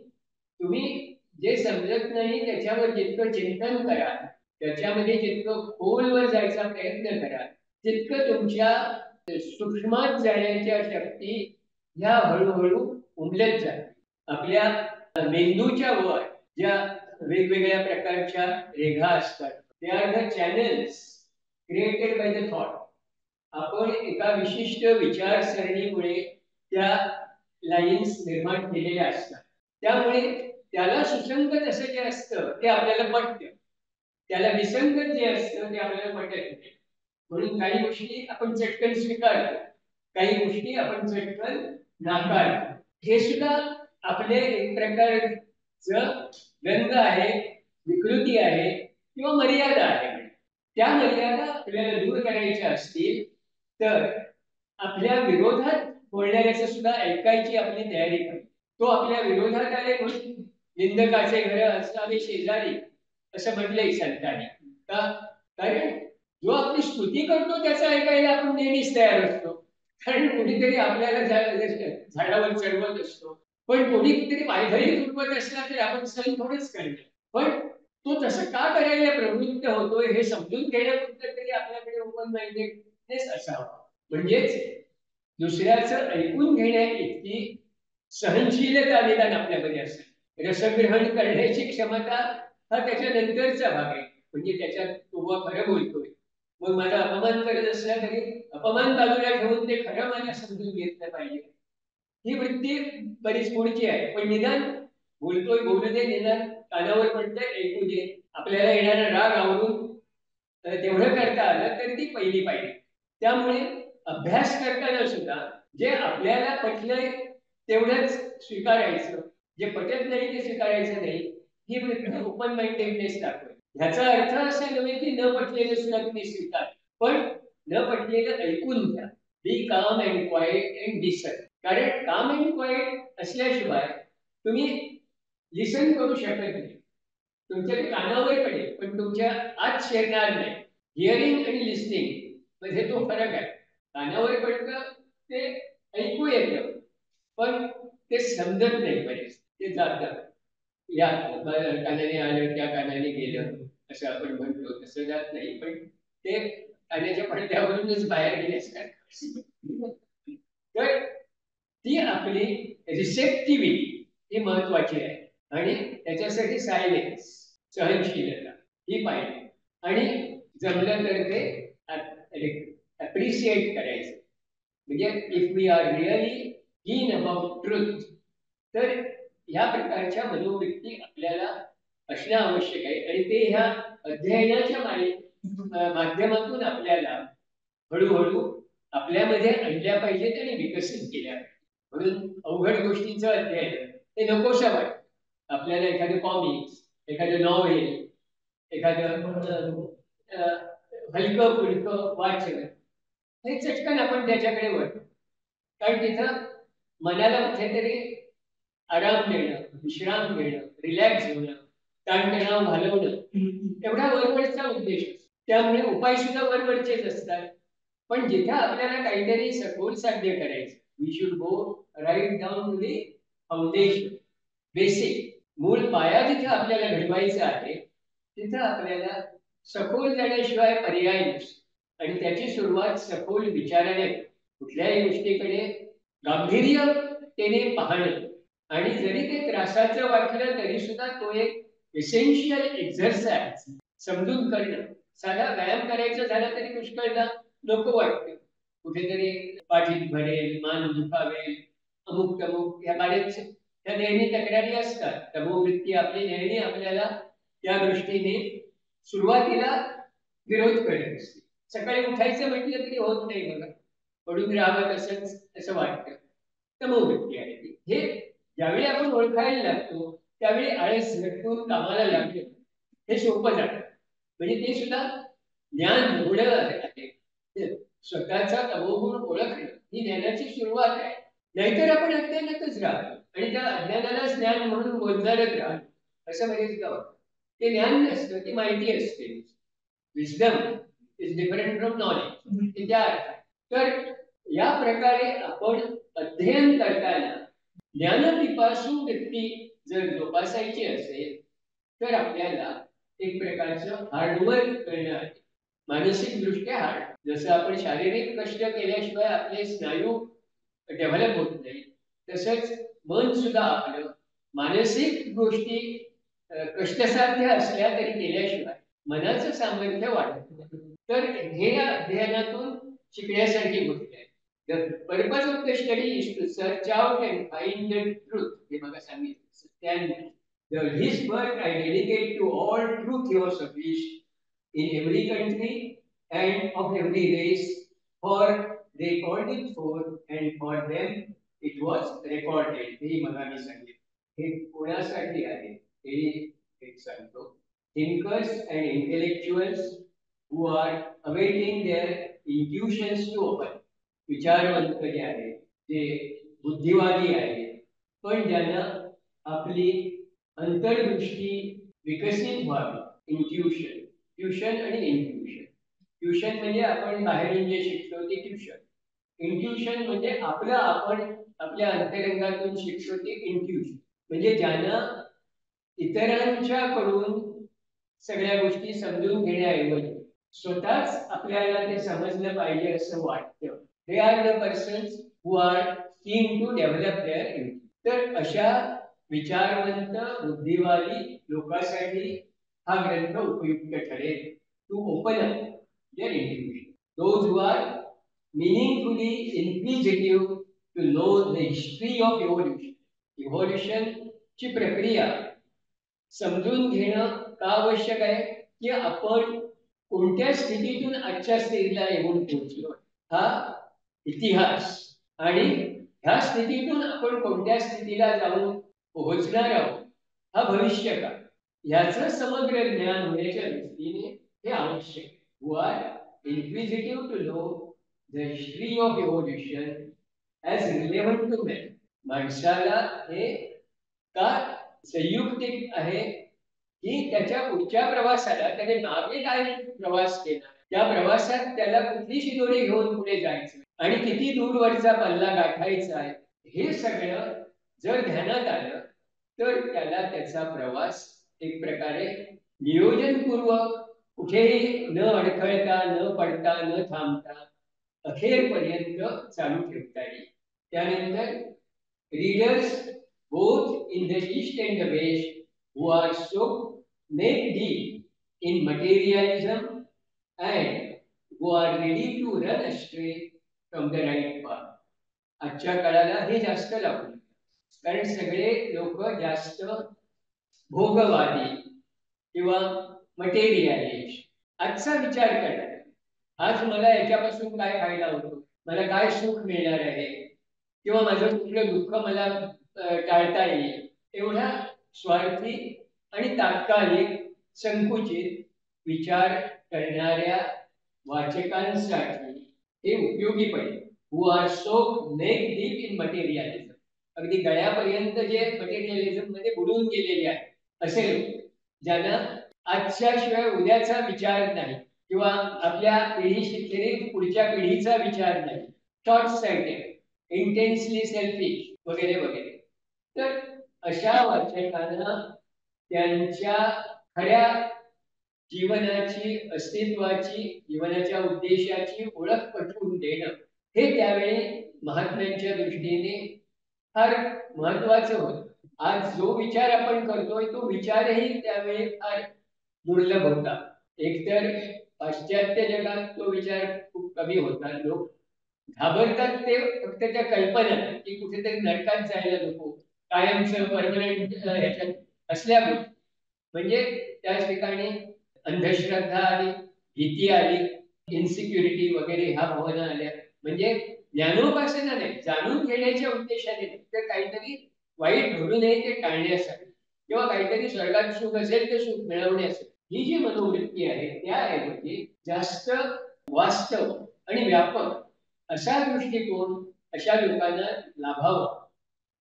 तुम्ही जे समजत नाही त्याच्यावर जितकं चिंतन करा, त्याच्यामध्ये जितकं खोलवर जायचा प्रयत्न करा, तितकं तुमच्या सूक्ष्मात जाण्याच्या शक्ती ह्या हळूहळू उमलत जातात. आपल्या मेंदूच्या वर ज्या वेगवेगळ्या प्रकारच्या रेघा असतात, they are the channels created by the thought. आपण एका विशिष्ट विचारसरणीमुळे त्या लाईन्स निर्माण केलेल्या असतात. त्यामुळे त्याला सुसंगत असं जे असतं ते आपल्याला पटतं, त्याला विसंगत जे असतं ते आपल्याला पटत नाही. म्हणून काही गोष्टी आपण चटकन स्वीकारतो, काही गोष्टी आपण चटकन नाकारतो. हे सुद्धा आपले एक प्रकारचं व्यंग आहे, विकृती आहे किंवा मर्यादा आहे. त्या मर्यादा आपल्याला दूर करायच्या असतील तर आपल्या विरोधात बोलणाऱ्याचं सुद्धा ऐकायची आपली तयारी करतो. तो आपल्या विरोधात आले म्हणून निंदकाचे घर असावे शेजारी, असं म्हटलंय संतांनी. का? कारण जो आपली स्तुती करतो त्याचं ऐकायला आपण नेहमीच तयार असतो. कारण कोणीतरी आपल्याला झाडावर चढवत असतो, पण कोणीतरी पायघडी तुटवत असला तर आपण सहन थोडंच करणार. पण तो तसं का करायला प्रवृत्त होतोय हे समजून घेण्यापुरतं तरी आपल्याकडे ओपन माइंडेडनेस असावा. म्हणजेच दुसऱ्याचं ऐकून घेण्या इतकी सहनशीलता निदान आपल्यामध्ये असेल. रसग्रहण करण्याची क्षमता हा त्याच्यानंतरचा भाग आहे. म्हणजे त्याच्यात तो खरं बोलतोय, मग माझा अपमान करत असला तरी अपमान बाजूला ठेवून ते खरं मला समजून घेतलं पाहिजे, ही वृत्ती बरीच पुढची आहे. पण निदान बोलतोय बोलू दे, निदान कानावर पडतंय ऐकू दे, आपल्याला येणारा राग आवरून तेवढं करता आलं तरी ती पहिली पाहिजे. त्यामुळे अभ्यास करताना सुद्धा जे आपल्याला पटलंय तेवढंच स्वीकारायचं, जे पटत नाही ते स्वीकारायचं नाही, ही वृत्ती ओपन माइंडेडनेस दाखवते. ह्याचा अर्थ असा नव्हे की न पटलेलं सुद्धा तुम्ही स्वीकार, पण न पटलेलं ऐकून घ्या. बी काम अँड क्वाइट अँड लिसन. कारण काम अँड क्वाइट असल्याशिवाय तुम्ही लिसन करू शकत नाही. तुमच्या कानावर पडेल पण तुमच्या आत शिरणार नाही. हिअरिंग आणि लिस्निंग मध्ये तो फरक आहे. कानावर पडतं ते ऐकू येतं, पण ते समजत नाही बरेच, ते जातं. या कानाने आलं त्या कानाने गेलं असं आपण म्हणतो, तसं जात नाही, पण ते कानाच्या पडद्यावरूनच बाहेर गेल्यासारखं. तर ती आपली रिसेप्टिव्हिटी ही महत्वाची आहे आणि त्याच्यासाठी सायलेन्स, सहनशीलता ही पाहिजे. आणि जमलं तर ते अप्रिशिएट करायचं. म्हणजे if we are really keen about truth, तर ह्या प्रकारच्या मनोवृत्ती आपल्याला असणं आवश्यक आहे. आणि ते ह्या अध्ययनाच्या माध्यमातून आपल्याला हळूहळू आपल्यामध्ये आणल्या पाहिजेत आणि विकसित केल्या पाहिजेत. म्हणून अवघड गोष्टींचं अध्ययन ते नकोसं वाटतं. आपल्याला एखादं कॉमिक्स, एखादं नॉव्हेल, एखादं हलकं फुलकं वाचन हे चटकन आपण त्याच्याकडे वळतो. कारण तिथं मनाला कुठेतरी आराम देणं, विश्राम घेणं, रिलॅक्स होणं, ताणतणाव घालवणं, एवढा वरवरचा उद्देश असतो. त्यामुळे उपाय सुद्धा वरवरचेच असतात. पण जिथे आपल्याला काहीतरी सखोल साध्य करायचं, we should go right down to the foundation, basic, मूळ पाया जिथे आपल्याला घडवायचा आहे, तिथं आपल्याला सखोल जाण्याशिवाय पर्याय नसतो. आणि त्याची सुरुवात सखोल विचाराने, कुठल्याही गोष्टीकडे गांभीर्यतेने पाहणं. आणि जरी ते त्रासाचं वाटलं तरी सुद्धा तो एक एसेन्शियल एक्झरसाइज समजून करणं. साधा व्यायाम करायचं झाला तरी पुष्कळदा नको वाटतं, कुठेतरी पाठीत भरेल, मान दुखावेल, अमुक तमुक या बरेच त्या नेहमी तक्रारी असतात. तमोवृत्ती आपली नेहमी आपल्याला त्या दृष्टीने सुरुवातीला विरोध करत असते. सकाळी उठायचं म्हटलं तरी होत नाही बघा, पडून राहावं तसंच असं वाटतं. तमोवृत्ती आहे ती. हे ज्यावेळी आपण ओळखायला लागतो त्यावेळी आळस झटकून कामाला लागले हे सोपं जातं. म्हणजे ते सुद्धा ज्ञान होणं आहे. स्वतःचा तमोगुण ओळखणं ही ज्ञानाची सुरुवात आहे. नाहीतर आपण अज्ञानातच राहतो आणि त्या अज्ञानाला ज्ञान म्हणून बोलणारच राहतो असं बरेचदा वाटतं. ते ज्ञान नसतं, ती माहिती असते. Wisdom is different from knowledge. त्या तर या प्रकारे आपण अध्ययन करताना ज्ञानपिपासू व्यक्ती जर जोपासायची असेल तर आपल्याला एक प्रकारचं हार्डवर्क करणं आहे. मानसिक दृष्ट्या हार्ड. जसं आपण शारीरिक कष्ट केल्याशिवाय आपले स्नायू डेव्हलप होत नाही, तसंच मन सुद्धा आपलं मानसिक गोष्टी कष्टसाध्य असल्या तरी केल्याशिवाय मनाचं सामर्थ्य वाढत नाही. तर हे या अध्ययनातून शिकण्यासारखी गोष्ट आहे. The purpose of the study is to search out and find the truth. हे बघा सांगितलं. His work I dedicate to all true theosophies in every country and of every race, for they called it forth and for them it was recorded. हे मला मी सांगितलं. हे कोणासाठी आहे हे एक सांगतो. Thinkers and intellectuals who are awaiting their intuitions to open. विचारवंत जे आहे, जे बुद्धिवादी आहे, पण ज्यांना आपली अंतर्दृष्टी विकसित व्हावी. इंट्युशन, ट्युशन आणि इंट्युशन. ट्युशन म्हणजे आपण बाहेरून जे शिकतो ते ट्युशन. इंट्युशन म्हणजे आपलं आपण आपल्या अंतरंगातून शिकतो ते इंट्युशन. म्हणजे ज्यांना इतरांच्याकडून सगळ्या गोष्टी समजून घेण्याऐवजी स्वतःच आपल्याला ते समजलं पाहिजे असं वाटतं. They are the persons who are keen to develop their intellect. तर अशा विचारवंत बुद्धिवादी लोकांसाठी हा ग्रंथ उपयुक्त ठरेल. To open up their intuition. Those who are meaningfully inquisitive to know the history of evolution. Evolution ची प्रक्रिया समजून घेणं का आवश्यक आहे की आपण कोणत्या स्थितीतून आजच्या स्थितीला येऊन पोहोचलो हा इतिहास, आणि ह्या स्थितीतून आपण कोणत्या स्थितीला जाऊन पोहोचणार आहोत हा भविष्यकाळ. याचं समग्र ज्ञान होण्याच्या दृष्टीने हे आवश्यक. Who are inquisitive to know the history of evolution as relevant to man. माणसाला हे का संयुक्तिक आहे की त्याच्या पुढच्या प्रवासाला त्याने मागे काय प्रवास केला, त्या प्रवासात त्याला कुठली शिदोरी घेऊन पुढे जायचं आणि किती दूरवरचा पल्ला गाठायचा आहे, हे सगळं जर ध्यानात आलं तर त्याला त्याचा प्रवास एक प्रकारे नियोजनपूर्वक कुठेही न अडखळता, न पडता, न थांबता अखेरपर्यंत चालू ठेवता येईल. त्यानंतर readers both in the East and the West who are so neck deep in materialism and who are ready to run astray from the right path. आजच्या काळाला हे जास्त लागू, कारण सगळे लोक जास्त भोगवादी किंवा मटेरियलिस्ट आजचा विचार करतात. आज मला याच्यापासून काय फायदा होतो, मला काय सुख मिळणार आहे, किंवा माझं कुठलं दुःख मला टाळता येईल, एवढा स्वार्थी आणि तात्कालिक संकुचित विचार करणाऱ्या वाचकांसाठी हे उपयोगी पडेल. Who are so neck deep in materialism. अगदी गळ्यापर्यंत जे मटेरियलिझम मध्ये बुडून गेलेले आहेत असे लोक, ज्यांना आजच्या शिवाय उद्याचा विचार नाही किंवा आपल्या पिढीशी पुढच्या पिढीचा विचार नाही, शॉर्ट साइटेड, इंटेन्सली सेल्फिश वगैरे वगैरे. तर अशा वाचकांना त्यांच्या खऱ्या जीवनाची, अस्तित्वाची, जीवनाच्या उद्देशाची ओळख पटवून देणं हे त्यावेळी महात्म्यांच्या दृष्टीने फार महत्वाचं होतं. आज जो विचार आपण करतोय तो विचारही त्यावेळी फार दुर्लभ होता. एकतर पाश्चात्य जगात तो विचार खूप कमी होता. लोक घाबरतात ते फक्त त्या कल्पना की कुठेतरी नरकात जायला नको, कायमचं परमनंट ह्याच्यात असल्यामुळे. म्हणजे त्याच ठिकाणी अंधश्रद्धा आली, भीती आली, इन्सिक्युरिटी वगैरे ह्या भावना आल्या. म्हणजे ज्ञानोपासना नाही, जाणून घेण्याच्या उद्देशाने नाही, तर काहीतरी वाईट घडू नये ते टाळण्यासाठी किंवा काहीतरी स्वर्गात सुख असेल ते सुख मिळवण्यासाठी ही जी मनोवृत्ती आहे त्याऐवजी जास्त वास्तव आणि व्यापक असा दृष्टिकोन अशा लोकांना लाभावा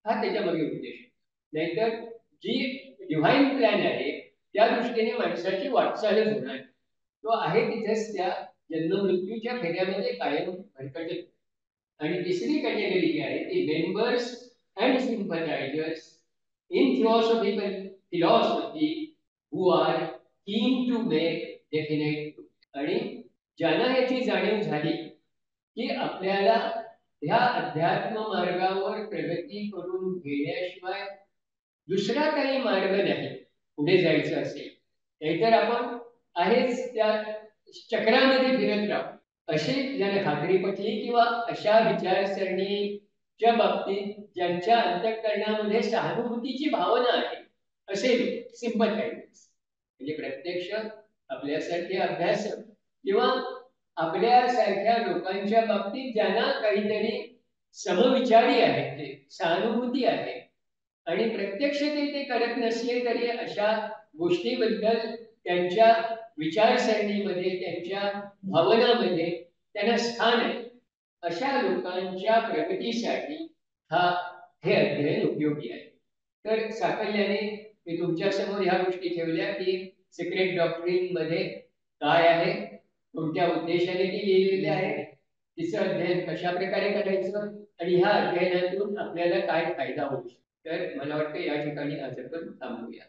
हा त्याच्यामध्ये उद्देश. नाहीतर जी डिव्हाइन प्लॅन आहे त्या दृष्टीने माणसाची वाटचालच होणार, तो आहे तिथेच त्या जन्ममृत्यूच्या फेऱ्यामध्ये कायम भरकटत. आणि तिसरी कॅटेगरी जी आहे ती members and sympathisers in philosophical philosophy who are keen to make definite. आणि ज्यांना याची जाणीव झाली की आपल्याला ह्या अध्यात्म मार्गावर प्रगती करून घेण्याशिवाय दुसरा काही मार्ग नाही पुढे जायचं असेल, नाहीतर आपण आहेच त्या चक्रामध्ये फिरत राहू, अशी ज्यांना खात्री पटली किंवा अशा विचारसरणीच्या बाबतीत ज्यांच्या अंतःकरणामध्ये सहानुभूतीची भावना आहे असे सिंपथायझर्स. म्हणजे प्रत्यक्ष आपल्यासारखे अभ्यासक किंवा आपल्यासारख्या लोकांच्या बाबतीत ज्यांना काहीतरी समविचारी आहे, ते सहानुभूती आहे आणि प्रत्यक्ष ते करत नसले तरी अशा गोष्टीबद्दल त्यांच्या विचारसरणीमध्ये, त्यांच्या भावनामध्ये त्यांना स्थान आहे, अशा लोकांच्या प्रगतीसाठी हा हे अध्ययन उपयोगी आहे. तर साकल्याने मी तुमच्या समोर ह्या गोष्टी ठेवल्या की सिक्रेट डॉक्ट्रिन मध्ये काय आहे, कोणत्या उद्देशाने ती लिहिलेली आहे, तिचं अध्ययन कशा प्रकारे करायचं आणि ह्या अध्ययनातून आपल्याला काय फायदा होऊ शकतो. तर मला वाटतं या ठिकाणी आज आपण थांबूया.